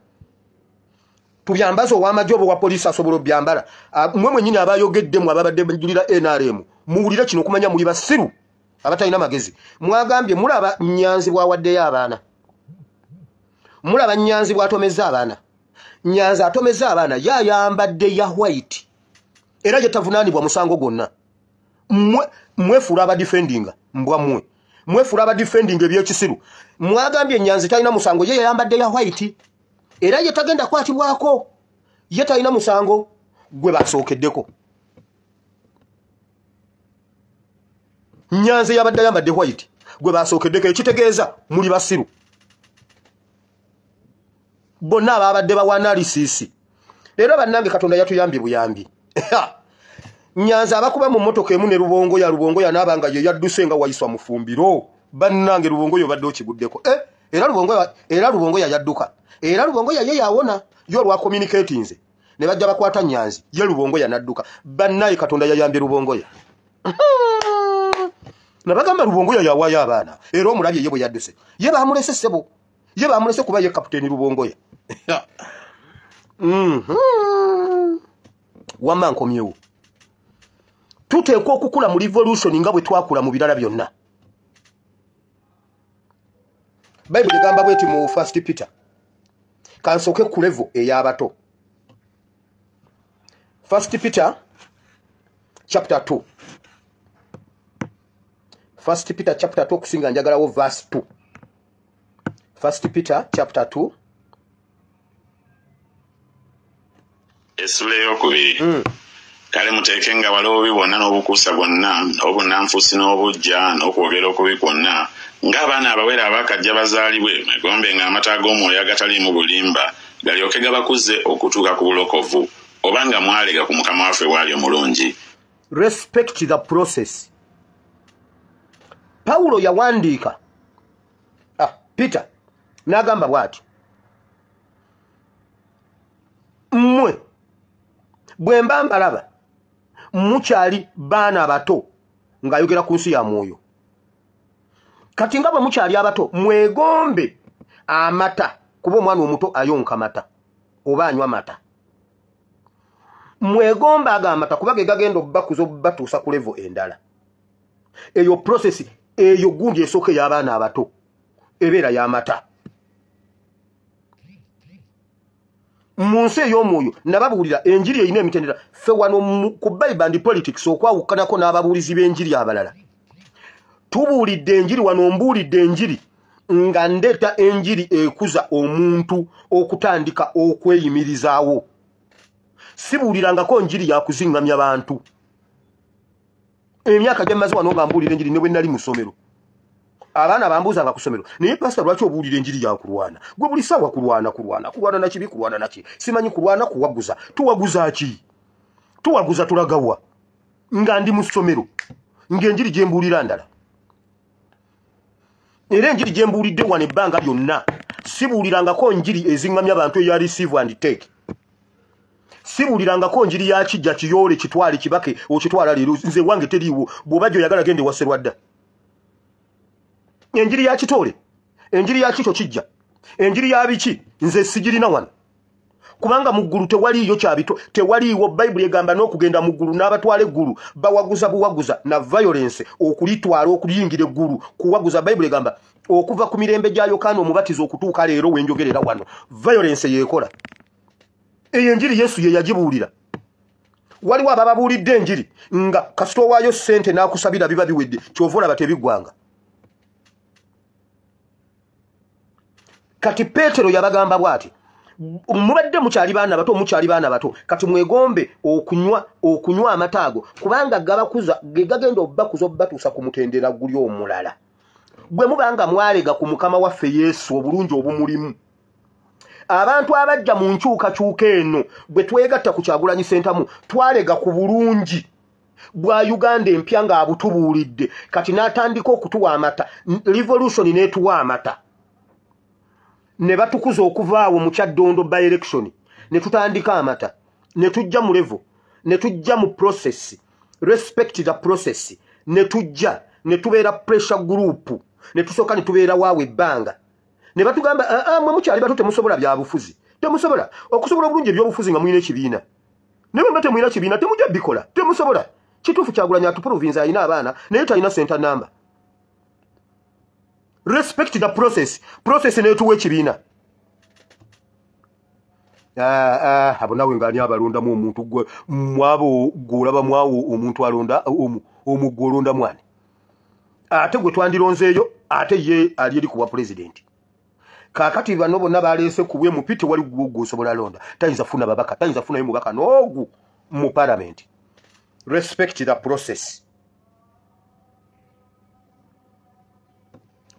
tubyambaze ow'amagye oba wa poliisi asobola obyambala mmwe mwennyini abayogeddemu ababadde bajulira NRM muwulire kino okumanya muli basiru abatalina magezi. Mwagambye mulaba Nyanzi bwawaddeyo abaana. Mulaba Nyanzi bwatomeza abaana. Nyanzi atomeza abaana yayambadde ya white. Era gye tavunaanibwa musango gwonna. Mwefuula abadifendinga mbwa mmwe. Mwefuula abadifendinga eby'ekisiru. Mwagambye Nyanzi talina musango ye yayambadde ya white. Era ye tagenda kwatibwako. Ye talina musango gwe basookeddeko. Nyanzi yabadde ayambadde white gwe basookeddeko ekitegeeza muli basiru. Bonna ababadde bawa analysis. Leero bannange Katonda yatuyambye buyambi. Nyanzi abakuba mu mmotoka emu ne Rubongo ya n'abanga ye yadduse nga wayiswa mu fumbiro. Bannange Rubongo yo badde okiguddeko. Era Rubongo yadduka. Era Rubongo ye yawona yo lwa communicatinze. Ne bajja bakwata Nyanzi ye Rubongo yanadduka. Bannaye Katonda yayambye Rubongo ya. Nabagamba Rubongo yawayo abaana. Era omulabye ye bwe yadduse. Ye baamulese sebo. Ye baamulese kuba ye kapiteni Rubongo ya. Wamma nkomyewo. Tuteekwa okukula mu revolution nga bwe twakula mu birala byonna. Bible egamba bweti mu 1 Peter kansoke ku level ey'abato. 1 Peter chapter 2. 1 Peter chapter 2 kusinga njagalawo verse 2. 1 Peter chapter 2 esula eyokubiri. Kale muteekenga waliwo bibona n'obukuusa bwonna obunnanfuusi n'obujja n'okwogera okubi kwonna ng'abaana abawere abakajja bazaalibwe mwegombenga amata g'omwoyo agataliimu bulimba galyoke gabakuze okutuuka ku bulokovu obanga mwalega ku mukama waffe bw'ali omulungi. Respect the process. Paulo yawandiika Peter n'agamba bw'ati mmwe bwe mba mbalaba mukyali baana bato ng'ayogera ku nsi ya mwoyo. Kati nga bwe mukyali abato mwegombe amata kuba omwana omuto ayonka mata oba anywa mata. Mwegombe aga amata kuba ge gagenda obbakuza obbatuusa ku level endala. Eyo process eyo gundi esooka ey'abaana abato ebeera y'amata. Mu nsi ey'omwoyo nababuulira enjiri eyina emitendera ffe wano ku Bible and politics okwawukanako n'ababuulizi b'enjiri abalala. Tubuulidde enjiri wano mbuulidde enjiri nga ndeeta enjiri ekuza omuntu okutandika okweyimirizaawo. Sibuulirangako njiri ya kuzingamya bantu. Emyaka gye mmaze wano nga mbuulira enjiri ne bwe nali mu ssomero. Abaana bambuuzanga ku ssomero, naye pasita lwaki obuulira enjiri ya kulwana? Gwe buli ssaawa kulwana na kibi, kulwana na ki? Simanyi kulwana kuwaguza. Tuwaguza ki? Tuwaguza tulagawa. Nga ndi mu ssomero. Ng'enjiri gye mbuulira ndala. Era enjiri gye mbuulidde wano ebbanga lyonna. Sibuulirangako njiri ezingamya abantu eya receive and take. Sibuulirangako njiri ya kijja kiyoole kitwale kibake okitwala leero nze wange teriiwo bw'oba gy'oyagala gende waserwadda. Enjiri ya kitole, enjiri ya kito kijja, enjiri ya biki nze sigirina wano. Kubanga mu ggulu tewaliiyo kyabito, tewaliiwo Bible egamba n'okugenda mu ggulu n'abatwala eggulu bawaguza buwaguza na violence okulitwala okuliyingira eggulu kuwaguza. Bible egamba okuva ku mirembe gya Yokaana Omubatiza okutuuka leero wenjogerera wano violence yeekola. Eyo enjiri Yesu ye yagibuulira. Waliwo abababuulidde enjiri nga kasita owaayo ssente n'akusabira biba biwedde kyova olaba tebiggwanga. Kati Petero yabagamba bw'ati mubadde mukyali baana bato kati mwegombe okunywa amataago kubanga gabakuza ge gagenda obbakuza obbatuusa ku mutendera guli omulala. Bwe mubanga mwalega ku mukama waffe Yesu obulungi obumulimu. Abantu abajja mu nkyukakyuka eno bwe twegatta ku Kyagulanyi Ssentamu twalega ku bulungi bwa Uganda empya ng'abutubuulidde kati n'atandika okutuwa amata. Revolution n'etuwa amata. Ne batukuza okuvaawo mu Kyaddondo by election ne tutandika amata ne tujja mu level ne tujja mu process. Respect the process. Ne tujja ne tubeera pressure group ne tusooka ne tubeera waawe ebbanga ne batugamba mwe mukyali bato temusobola bya bufuzi. Temusobola okusobola obulungi eby'obufuzi nga mulina ekibiina. Ne bwe temulina kibiina temujja bikola. Temusobola. Kituufu Kyagulanyi atuprovince alina abaana naye talina center number. Respect the process. Process netuwe ekibiina. Abo nawe ngani abalondamu omuntu gwe mwabo golaba mwawo omuntu alonda omugolonda mwani. Ate gwe twandironzeeyo ate ye ali eri kuwa president. Kakati bano bonna baleese kuwe mupite wali gusobola londa. Tayinza funa babaka, tayinza funa ye mubaka n'ogu mu parliament. Respect the process.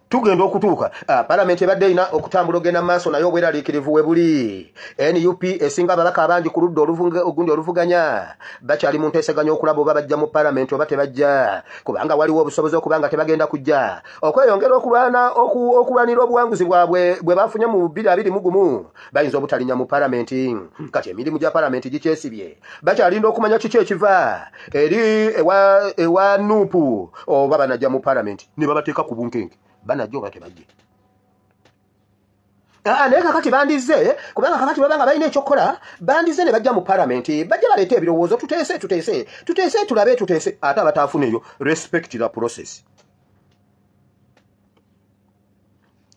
Tugenda okutuuka parliament ebadde ina okutambula ogenda maaso nayo obweraliikirivu we buli. NUP esinga ababaka abangi ku ludda ogundi oluvuganya bakyali mu nteeseganya okulaba oba bajja mu parliament oba tebajja kubanga waliwo obusobozi okubanga tebagenda kujja okweyongera okulwanira obuwanguzi bwabwe bwe bafunye mu 2021 bayinza obutalinya mu parliament. Kati emirimu gya parliament gikyesibye bakyalinda okumanya kiki ekiva eri ewa nupu oba banajja mu parliament ne babateeka ku bunkenke banajjo batebajje. Naye kakati bandize kubanga kakati babanga balina ekyokola bandize ne bajja mu parliament bajja baleeta ebirowoozo tuteese tulabe ate abataafuna eyo. Respect the process.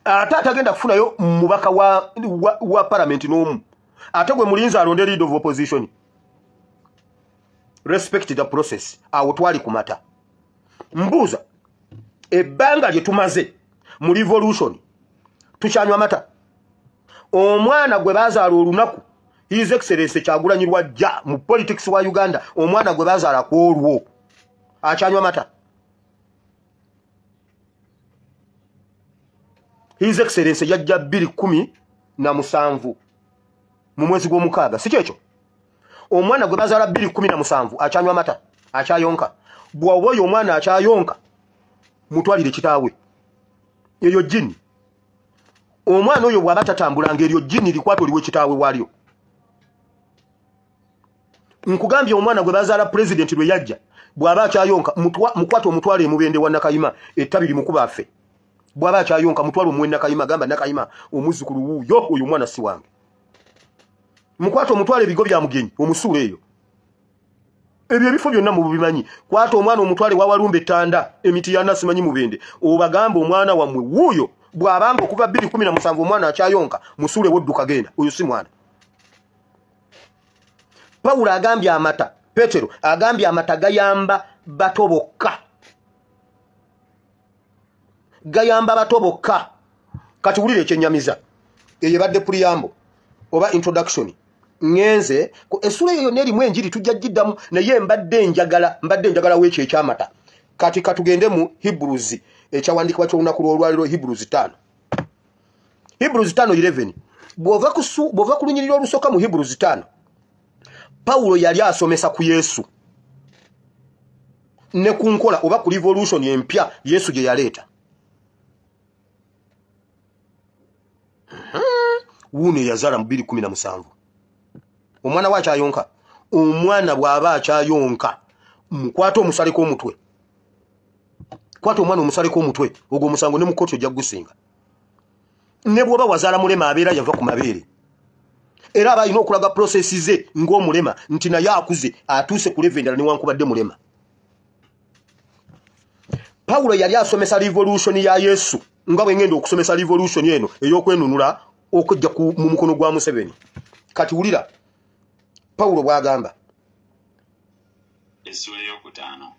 ate atagenda kufunayo mubaka wa parliament n'omu ate gwe mulinzi alonde lead of opposition. Respect the process. Awo twali kumata. Mbuuza ebbanga lye tumaze mu revolution tukyanywa mata. Omwana gwe bazaala olunaku His Excellency Kyagulanyi Lwajja mu politics wa Uganda, omwana gwe bazaala ku olwo akyanywa mata. His Excellency yajja 2017 mu mwezi gw'omukaaga, si kyekyo? Omwana gwe bazaala 2017 akyanywa mata, akyayonka. Bw'oba oyo omwana akyayonka mutwalire kitaawe. Eyo jjini. Omwana oyo bw'aba tatambulanga eryo jjini likwata oliwe kitaawe waalyo. Nkugambye omwana gwe bazaala president lwe yajja bw'aba akyayonka mukwata omutwale emubende wa Nakayima ettabiri mukuba affe. Bw'aba akyayonka mutwale omwe Nakayima gamba Nakayima omuzzukulu wuuyo oyo omwana si wange. Mukwata omutwale ebigo bya mugenyi omusuula eyo. Ebyo ebifo byonna mu bimanyi. Kwata omwana omutwale wa Walumbe Tanda emiti ya Nasimanyi mubende obagamba omwana wammwe wuuyo bw'abanga okuva 2017 omwana akyayonka musuule wodduka genda oyo si mwana. Paulo agambye amata, Petero agambye amata gayamba bato bokka. Gayamba bato bokka. Kati wulire ekyennyamiza. Eyo badde preamble oba introduction. Ngenze essula eyo n'erimu enjiri tujja giddamu naye mbadde njagala w'ekyo ekyamata. Kati katugende mu Hebrews ekyawandiikibwa ky'olunaku lw'olwaliro Hebrews 5. Hebrews 5:11. Bw'ova ku lunyiriri olusooka mu Hebrews 5. Paulo yali asomesa ku Yesu ne ku nkola oba ku revolution empya Yesu gye yaleeta. Wuno yazaala mu 2017. Omwana wa akyayonka. Omwana bw'aba akyayonka mukwata omusale k'omutwe. Kwata omwana omusale k'omutwe ogwo omusango ne mu kkooti ojja gusinga. Ne bw'oba wazaala mulema abeera yava ku mabeere. Era aba alina okulaga processes ze ng'omulema nti naye akuze atuuse ku level endala newankubadde mulema. Paulo yali asomesa revolution ya Yesu nga bwe ngenda okusomesa revolution eno ey'okwenunula okujja mu mukono gwa Museveni. Kati wulira Paulo bw'agamba. Essula ey'okutaano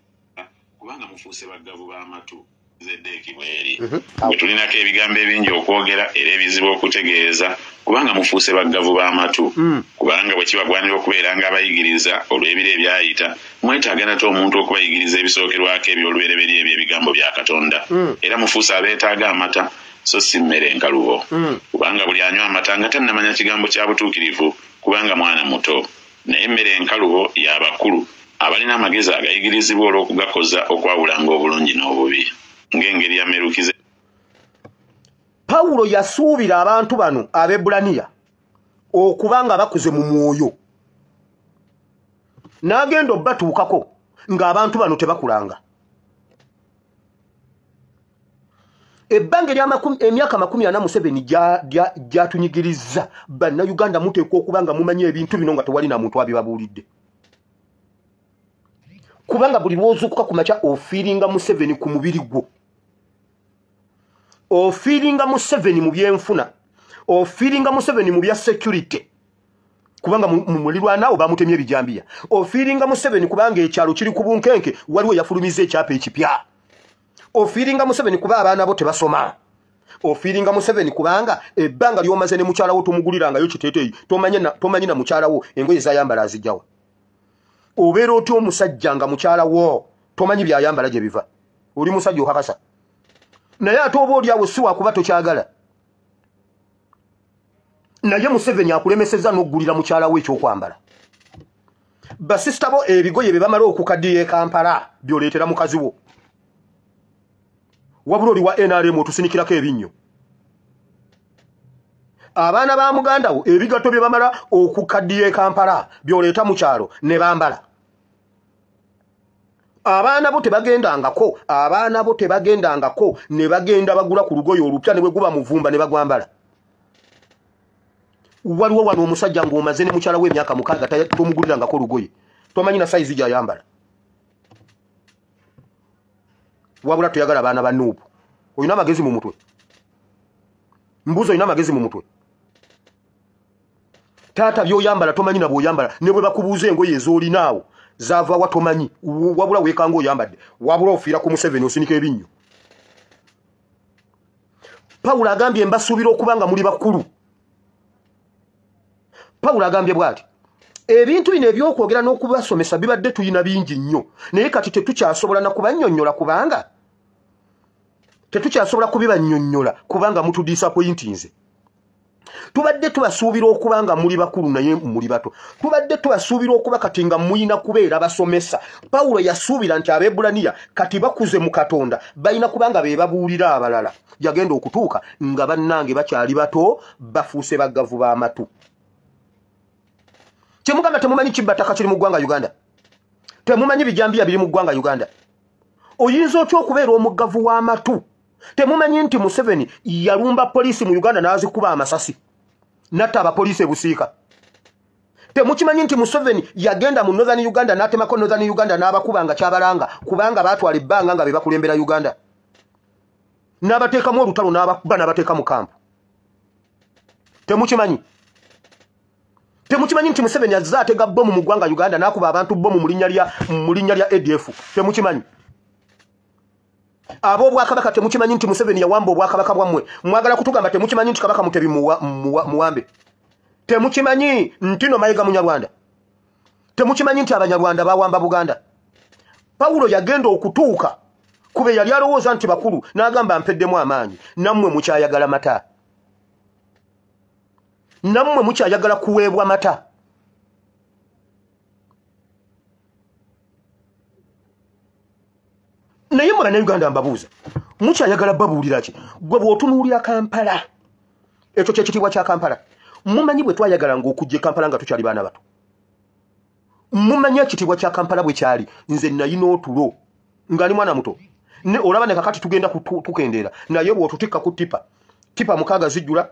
kubanga mufuuse baggavu b'amatu zeddeeki bweri. Bwe tulinako ebigambo ebingi okwogera era ebizibu okutegeeza kubanga mufuuse baggavu b'amatu. Kubanga bwe kibagwanira okubeera ng'abayigiriza olw'ebiro ebyayita mwetaaga nate omuntu okubayigiriza ebisookerwako eby'olubereberye ebyo ebigambo bya Katonda. Era mufuuse abeetaaga amata so si mmere enkalubo. Kubanga buli anywa amata nga tannamanya kigambo kya butuukirivu kubanga mwana muto. Naye emmere enkalubo y'abakulu abalina amagezi agayigirizibwa olw'okugakoza okwawulanga obulungi n'obubi. Ng'engeri ya Merukize. Paulo yasuubira abantu bano Abebulaniya okubanga bakuze mu mwoyo. N'agenda obbatuukako ng'abantu bano tebakulanga. Ebbanga emyaka 47 gyatunyigiriza bannayuganda muteekwa okubanga mumanyi ebintu bino nga tewali na muntu abibabuulidde. Kubanga buli lw'ozuukuka ku makya ofiiringa Museveni ku mubiri gwo. Ofiiringa Museveni mu byenfuna. Ofiiringa Museveni mu bya security. Kubanga mulirwanaawo bamutemye ebijambiya. Ofiiringa Museveni kubanga ekyalo kiri ku bunkenke waliwo yafulumiza ekyapa ekipya. Ofiiringa Museveni kuba abaana bo tebasoma. Ofiiringa Museveni kubanga ebbanga ly'omaze ne mukyala wo tomugulirangayo kiteeteeyi tomanyi na mukyala wo engoye zayambala azijjawa. Obeera otya omusajja nga mukyala wo tomanyi byayambala gye biva. Oli musajja okakasa. Naye ate oba oli awo si wakuba tokyagala. Naye Museveni akulemesezza n'oggulira mukyala we ekyokwambala. Basisita bo ebigoye bye bamala okukaddiya e Kampala by'oleetera mukazi wo. Wabula oli wa NRM otusinikirako ebinnyo. Abaana ba muganda wo ebigatto bye bamala okukaddiya e Kampala by'oleeta mu kyalo ne bambala. Abaana bo tebagendangako ne bagenda bagula ku lugoye olupya ne bwe guba muvumba ne bagwambala. Waliwo wano omusajja ng'omaze ne mukyala we emyaka 6 tomugulirangako olugoye. Tomanyi na size gy'ayambala. Wabula tuyagala abaana ba Nuupu. Olina amagezi mu mutwe. mbuzo ina magezi mu mutwe tata byoyambala tomanyi na bwoyambala ne bwe bakubuuza engoye ez'olinaawo zaava wa tomanyi wabula weekanga oyambadde wabula ofiira ku Museveni osinika ebinnyo Pawulo agambye mbasuubira okubanga muli bakulu Pawulo agambye bw'ati ebintu bino ebyokwogera n'okubasomesa bibadde tuyina bingi nnyo naye kati tetukyasobola na kubannyonnyola kubanga tetukyasobola kubibannyonnyola kubanga mutudisappointinze tubadde tubasuubira okubanga muli bakulu naye muli bato tubadde tubasuubira okuba kati nga muyina kubeera basomesa Pawulo yasuubira nti Abebbulaniya kati bakuze mu Katonda balina kubanga be babuulira abalala yagenda okutuuka nga bannange bakyali bato bafuuse baggavu b'amatu temugamba temumanyi kibbataka kiri mu ggwanga Uganda temumanyi bijambiya biri mu ggwanga Uganda oyinza otya okubeera omuggavu w'amatu temumanyi nti Museveni yalumba poliisi mu Uganda n'azikuba amasasi natta abapoliisi ebusiika temukimanyi nti Museveni yagenda mu Northern Uganda n'atemako Northern Uganda n'abakuba nga kyabalanga kubanga baatwala ebbanga nga be bakulembera Uganda n'abateekamu olutalo n'abakuba n'abateeka mu kampu temukimanyi nti Museveni azza atega bbomu mu ggwanga Uganda n'akuba abantu bbomu mu linnya lya ADF temukimanyi abo bwakabaka temukimanyi nti Museveni yawamba obwakabaka bwammwe mwagala kutugamba temukimanyi nti kabaka Mutebi muwambe temukimanyi nti no Mayiga Munyarwanda temukimanyi nti Abanyarwanda bawamba Buganda Pawulo yagenda okutuuka kube yali alowooza nti bakulu n'agamba mpeddemu amaanyi nammwe mukyayagala mata nammwe mukyayagala kuweebwa mata naye mwana ne Uganda mbabuuza mukyayagala babuulira ki gwe bw'otunuulira Kampala ekyo kyekitiibwa kya Kampala mumanyi bwe twayagala ng'okujja Kampala nga tukyali baana bato mumanyi ekitiibwa kya Kampala bwe kyali nze nayina otulo ng'ali mwana muto olaba ne kakati tugenda tukendeera naye bw'otutikka ku tipa mukaaga zijjula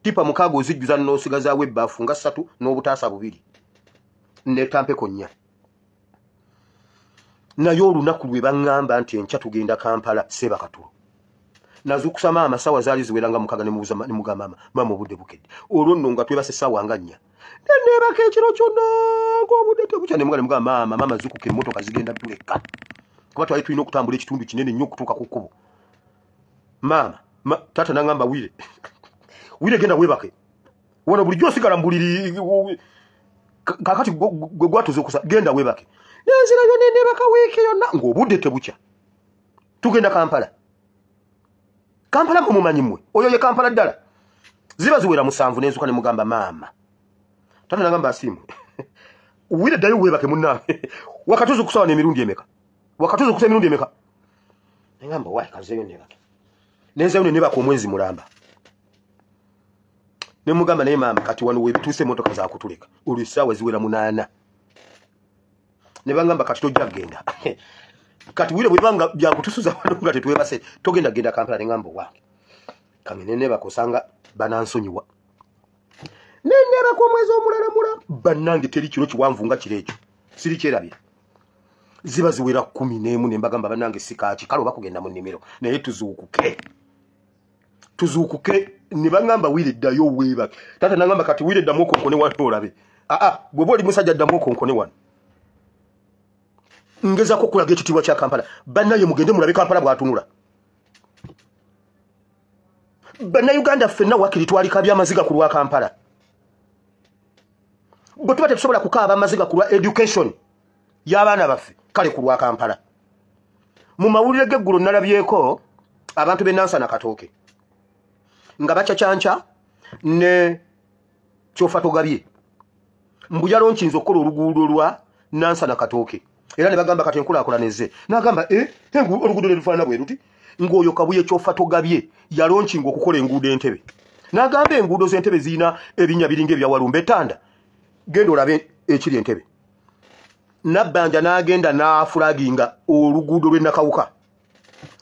tipa mukaaga ozijjuza n'osigazaawo ebbaafu nga 3 n'obutaasa 2 n'etampeko 4 naye olunaku lwe baŋŋamba nti enkya tugenda Kampala Sebakatulo nazukusa maama sawa zaali ziweranga mukaga ne mugamba maama obudde bukedde olwo nno nga twebase sawa nga 4 neneebaka ekiro kyonna ng'obudde tebukya ne mugamba maama zukuka emmotoka zigenda tuleka kuba twali tulina okutambula ekitundu kinene nnyo okutuuka ku kkubo maama taata naŋŋamba wire genda weebake wano bulijjo osigala mbuliri kakati gwe gwatuze okusa genda weebake nenzira yo neneebaka wiiki yonna ng'obudde tebukya tugenda Kampala mumumanyi mmwe oyo ye Kampala ddala ziba ziwera 7 nenzuka ne mugamba maama tata nagamba asimu wire ddayo weebake munnange wakatuze okusawa n'emirundi emeka wakatuze okusa emirundi emeka nengamba wayi kazeyo neebake nenzayo neneebaka omwezi mulamba ne mugamba naye maama kati wano weebituuse emmotoka zaakutuleka olwo essaawa ziwera 8 ne bangamba kati tojja kgenda kati wire bwebanga byakutusuza wano nga tetwebase togenda genda Kampala ne ngamba wange kamene ne bakosanga banansonyiwa nene bakomwezi omulala bannange teri kiro kiwanvu nga kiro ekyo siri kyerabira ziba ziwera 11 ne mbagamba bannange sikaki kale bakugenda mu nnimiro naye tuzuukuke ne bangamba wire ddayo weebake tata nangamba kati wire ddamu okonkone wano olabe bwe boli musajja ddamu okonkone wano ngezako kulaga ekitiibwa kya Kampala bannaye mugende mulabe Kampala bw'atunula bannayuganda ffenna wakiri twalika byamaziga ku lwa Kampala bwe tuba tetusobola kukaaba amaziga ku lwa education y'abaana baffe kale ku lwa Kampala mu mawulire g'eggulo nalabyeko abantu b'Enansana Katooke nga bacacyanca ne Kyofa Togabye mbu yalonkinze okukola oluguudo lwa Nansana Katooke era ne bagamba kati enkulaakulaneze n'agamba oluguudo lwe lufaanana bwe luti ng'oyo Kabuye Kyofa Togabye yalonkinga okukola enguudo Entebbe n'agamba enguudo z'Entebbe zirina ebinnya biringa ebya Walumbe Tanda genda olabe ekiri Entebbe Nabbanja n'agenda n'afulaginga oluguudo lw'e Nakawuka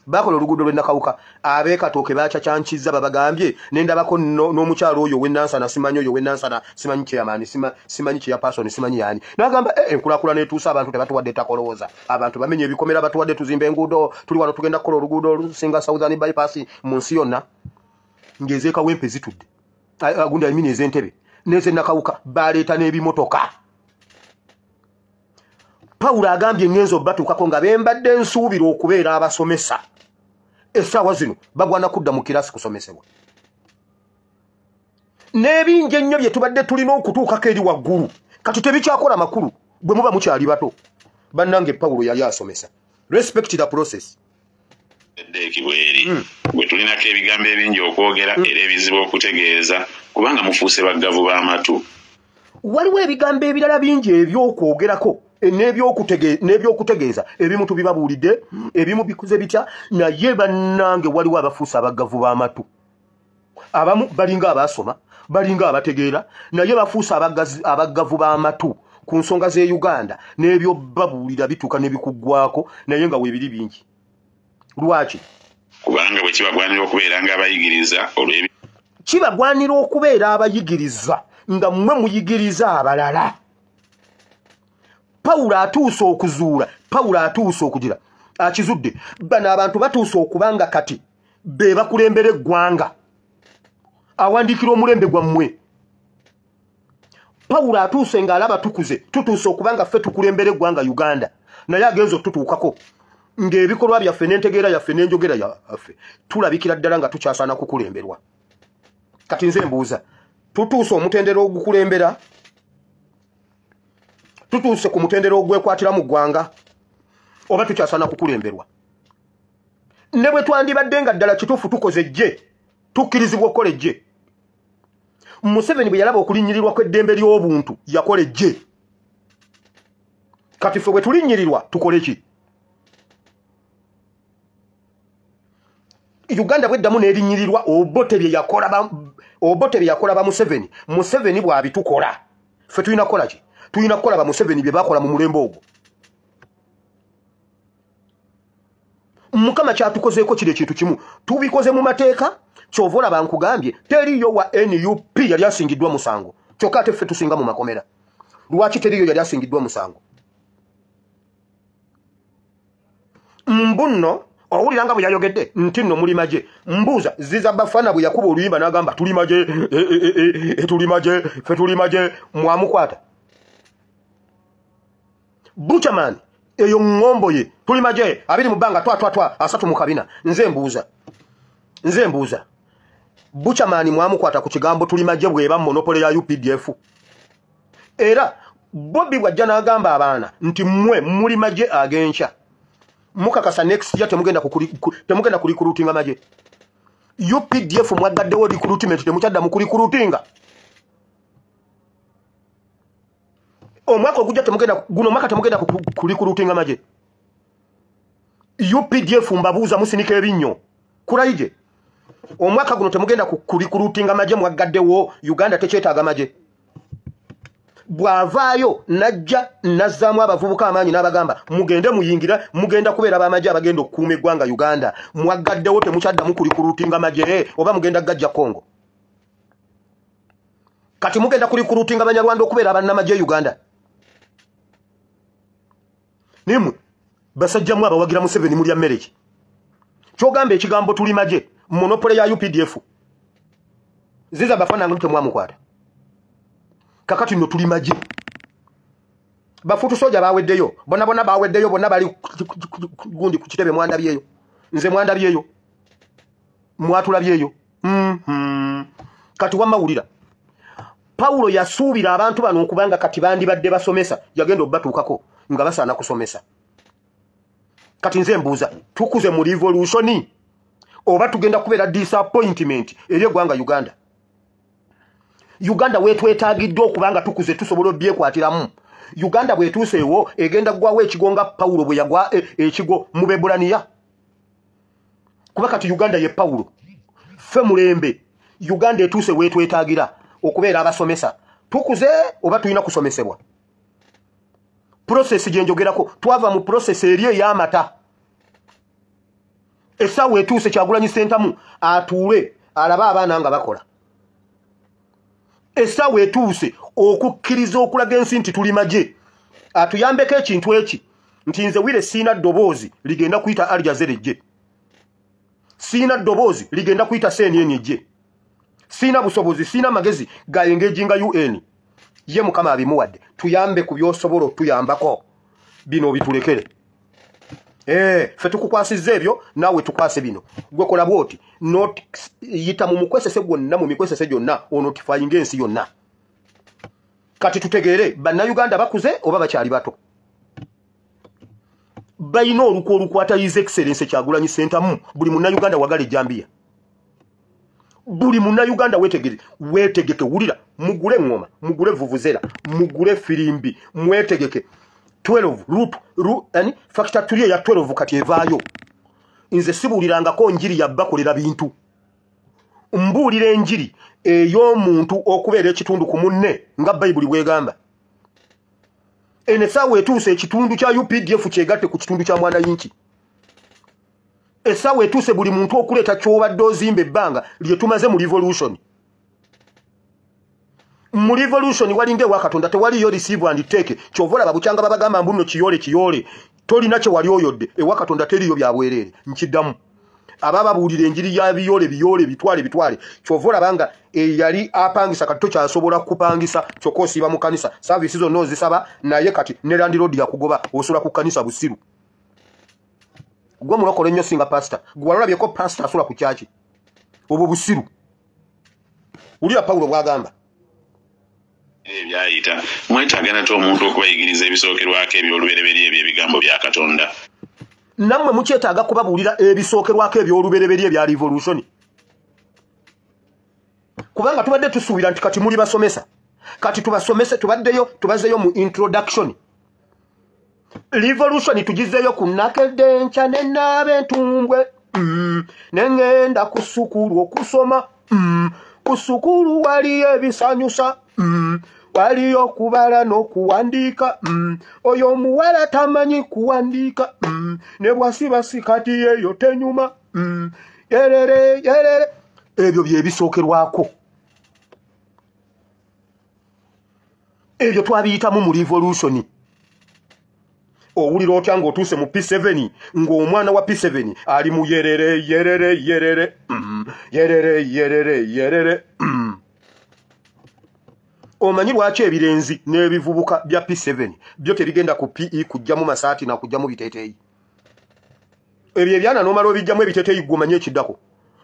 bakola oluguudo lw'e Nakawuka ab'e Katooke bacacyankizza babagambye nendabako n'omukyalo oyo w'Enansana simanyi oyo w'Enansana simanyi kyeyamaani simanyi kyeyapasoni simanyi yaani n'agamba enkulaakulana etuusa abantu tebatuwadde takolowooza abantu bamenye ebikomera batuwadde tuzimba enguudo tuli wano tugenda kukola oluguudo olusinga Southern bypass mu nsi yonna ngezeka wempe zitudde agunda emini ezentebe neze nakawuka baleeta n'ebimotoka. Paulo agambye ngenzo batukako nga bembadde nsuubira okubeera abasomesa essaawa zino bagwana kudda mu kirasi kusomesebwa n'ebingi ennyo bye tubadde tulina okutuukako eri waggulu kati tebikyakola makulu bwe muba mukyali bato. Bannange Paulo yali asomesa. Respect the process. Bwe tulinako ebigambo ebingi okwogera era ebizibu okutegeeza kubanga mufuuse baggavu b'amatu. Waliwo ebigambo ebirala bingi ebyokwogerako n'ebyokutegeeza ebimu tubibabuulidde ebimu bikuze bitya naye bannange waliwo abafuusa abaggavu b'amatu. Abamu balinga abasoma balinga abategeera naye bafuusa abaggavu b'amatu ku nsonga z'e Uganda n'ebyo babuulira bituuka ne bikuggwako naye nga weebiri bingi. Lwaki? Kubanga bwe kibagwanira okubeera ng'abayigiriza olw'ebi kibagwanira okubeera abayigiriza nga mmwe muyigiriza abalala. Paulo atuuse okuzuula, Paulo atuuse okugira akizudde bano abantu batuuse okubanga kati be bakulembera eggwanga awandiikira omulembe gwammwe. Paulo atuuse ng'alaba tukuze tutuuse okubanga ffe tukulembera eggwanga Uganda naye agenza okututuukako ng'ebikolwa byaffe n'entegeera yaffe n'enjogera yaffe tulabikira ddala nga tukyasaana kukulemberwa. Kati nze mbuuza tutuuse omutendera ogukulembera tutuuse ku mutendera ogwekwatira mu ggwanga oba tukyasaana kukulemberwa? Ne bwe twandibadde nga ddala kituufu tukoze ejje tukkirizibwa okukola ejje. Museveni bwe yalaba okulinnyirirwa kw'eddembe ly'obuntu yakola ejje. Kati ffe bwe tulinnyirirwa tukole ki? Uganda bweddamu n'erinnyirirwa obote bye yakola ba Museveni. Museveni bw'abitukola ffe tulina kukola ki? Tulina kukola ba Museveni bye bakola mu mulembe ogwo. Mukama kyatukozeeko kiri ekintu kimu tubikoze mu mateeka kyova olaba nkugambye teriyo wa NUP yali asingiddwa musango kyokka ate ffe tusinga mu makomera. Lwaki teriyo yali asingiddwa musango? Mbunno owulira nga bwe yayogedde nti nno muli maje. Mbuuza ziza Bafana bwe yakuba oluyimba n'agamba tuli maje tuli maje ffe tuli maje mwamukwata. Buchaman eyo ngombo ye tuli maje abiri mu bbanga twa asatu mu kabina. Nze mbuuza Buchaman mwamukwata ku kigambo tuli maje bweba monopole ya UPDF. Era Bobby bwajja n'agamba abaana nti mmwe muli maje agenkya mukakasa next year temugenda kulikulutinga maje. UPDF mwagaddewo recruitment temukyadda mu kulikulutinga. Omwaka ogujja temugenda kulikulutinga maje. UPDF mbabuuza musinika ebinnyo kulayije. Omwaka guno temugenda kulikulutinga maje mwagaddewo Uganda tekyetaaga maje. Bwavaayo najja nazzaamu abavubuka amaanyi n'abagamba mugende muyingira mugenda kubeera b'amagye abagenda okukuuma eggwanga Uganda mwagaddewo temukyaddamu kulikulutinga maje oba mugenda gajja Congo. Kati mugenda kulikulutinga Banyarwanda okubeera bannamagye Uganda. Nimwe basajjamu abawagira Museveni mulya mmere ki? Kyogamba ekigambo tuli maje monopole ya UPDF ziza Bafana nga temwamukwata. Kakati nno tuli maje. Bafutu soja baweddeyo bonna baweddeyo bonna bali gundi ku kitebe mwandabyeyo. Nze mwandabyeyo mwatulabyeyo. Kati wamawulira Paulo yasuubira abantu bano okubanga kati bandibadde basomesa yagenda obbatuukako nga basaana kusomesa. Kati nze mbuuza tukuze mu revolution oba tugenda kubeera disappointment eri eggwanga Uganda. Uganda wetwetaagidde okubanga tukuze tusobola obyekwatiramu. Uganda bwetuuseewo egenda ggwawo ekigo nga Paulo bwe yagwa ekigo mu Bebulaniya. Kuba kati Uganda ye Paulo. Ffe mulembe. Uganda etuuse wetwetaagira okubeera abasomesa. Tukuze oba tulina kusomesebwa. Process gye njogerako twava mu process eri ey'amata. Essaawa etuuse Kyagulanyi Ssentamu atuule alaba abaana nga bakola. Essaawa etuuse okukkiriza okulaga ensi nti tuli maje atuyambeko ekintu eki nti nze wire siina ddoboozi ligenda kuyita Al Jazeera ejje. Siina ddoboozi ligenda kuyita CNN ejje. sina busobozi sina magezi ga engaging UN ye mukama abimuwadde tuyambe ku byosobola tuyambako bino bitulekere fe tukukwasiza ebyo nawe tukwase bino gwe kola bwoti not yita mu mukwesese gwonna mu mikwesese gyonna onotifying ensi yonna kati tutegere banna Uganda bakuze oba bakyali bato bayino olukwata his excellence Kyagulanyi Ssentamu buli munna Uganda wagale Jambia buli munna Uganda wetegeke wulira mugule ngoma mugule vuvuzela mugule firimbi mwetegeke 12 root factory ya 12 kati evaayo inze sibulirangako njiri yabbakolera bintu mbulira enjiri ey'omuntu okubeera ekitundu ku munne nga Bayibuli bwegamba enesawe etuuse ekitundu kya UPDF kyegatte ku kitundu kya mwana yinki esawe etuuse buli muntu okuleeta kyobadde ozimba ebbanga lye tumaze mu revolution walinga ewa Katonda tewaliyo receive and take kyovola babukyanga babagamba mbuno kiyole tolina kye wali oyodde ewa Katonda teriyo byabwerere nkiddamu abababuulira enjiri ya biyole bitwale kyovola banga yali apangisa kati tokyasobola kupangisa kyokka osiiba mu kanisa services zonna ozisaba naye kati ne Land Road yakugoba osobola ku kanisa busiru gwe mulokole nnyo singa pastor gwe walolabyeko pastor asobola ku kyaki obwo busiru ulira Pawulo bwagamba ebyayita mwetagana to omuntu okubayigiriza ebisookerwako ebyolubereberye ebyo ebigambo bya Katonda nammwe mukyetaaga kubabuulira ebisookerwako ebyolubereberye ebya revolution kubanga tubadde tusuubira nti kati muli basomesa kati tubasomese tubazeyo mu introduction revolution tugizeyo ku nakedde nkya nenaabe entumbwe nengenda ku sukulu okusoma ku sukulu waliyo ebisanyusa waliyo kubala n'okuwandiika oyo omuwala tamanyi kuwandiika ne bwasiba sikati yeyo tenyuma yerere ebyo byebisookerwako ebyo twabiyitamu mu revolution owulira otya ng'otuuse mu P7 ng'omwana wa P7 ali mu yerere omanyi lwaki ebirenzi n'ebivubuka bya P7 byo tebigenda ku PE kujja mu masaati na kujja mu biteteeyi ebyo ebyana n'omala obijjamu ebiteteeyi gw'omanyi ekiddako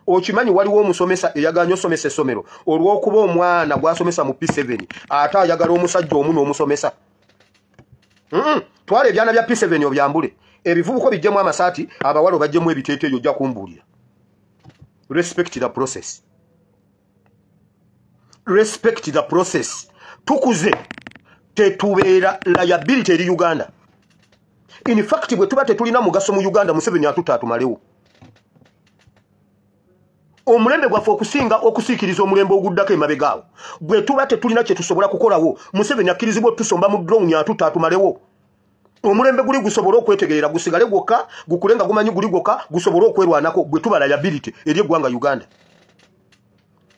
okimanyi waliwo omusomesa eyaganya osomesa essomero olw'okuba omwana gw'asomesa mu P7 ate ayagala omusajja omu n'omusomesa twala ebyana bya P7 obyambule ebivubuko bijjemu amasaati abawala bajjemu ebiteteeyi ojja kumbuulira respect the process tukuze tetubeera liability eri Uganda in fact bwe tuba tetulina mugaso mu Uganda Museveni atutamalewo omulembe gwaffe okusiikiriza omulembe oguddako emabegaawo bwe tuba tetulina kye tusobola kukolawo Museveni akkirizibwa tusomba mu drone atutamalewo omulembe guli gusobola okwetegerera gusigale gwokka gukulenga gumanyi guli gwokka gusobola okwerwanako bwe tuba liability eri eggwanga Uganda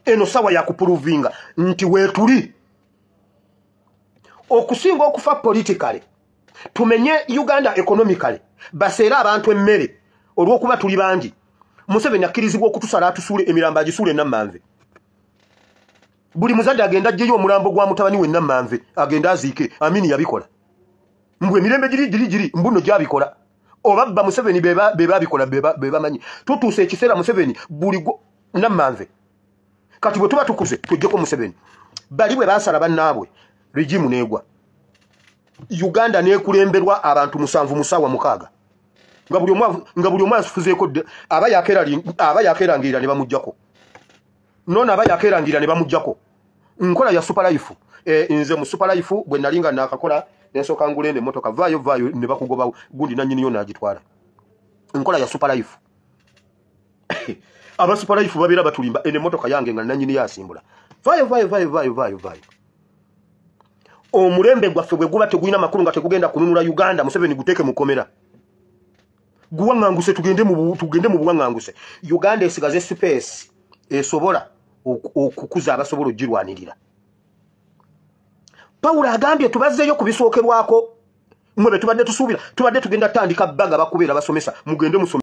eno sawa ya kupuruvinga nti wetuli okusinga okufa politically tumenye Uganda economically baseera abantu emmere olw'okuba tuli bangi Museveni akkirizibwa okutusala atusuule emiramba agisuule Nammanve buli muzadde agenda ajjeyo omulambo gwa mutabani we Nammanve agenda aziike Amini yabikola mbwe emirembe giri mbuno gyabikola oba bba Museveni bebabikola bebamanyi tutuuse ekiseera Museveni buli Nammanve kati bwe tuba tukuze tujjeko Museveni bali bwe basala bannaabwe regimu neegwa Uganda neekulemberwa abantu 7 nga buli omwe afuzeeko aba yakeerangirira ne bamuggyako nono aba yakeerangirira ne bamuggyako nkola ya Superlife nze mu Superlife bwe nalinga nakakola nensooka ngulende emmotoka vaayo ne bakugobawo gundi nannyiniyo n'agitwala nkola ya Superlife aba Superlife babeera batulimba ene emmotoka yange nga nannyini yasimbula vaayo omulembe gwaffe bwe guba tegulina makulu nga tegugenda kununula Uganda Museveni guteeke mu komera guwaŋŋanguse tugende mu buwaŋŋanguse Uganda esigaze space esobola okukuza abasobola ogirwanirira Pawulo agambye tubazzeeyo ku bisookerwako mwe be tubadde tusuubira tubadde tugenda tandika bbaga bakubeera basomesa mugende musome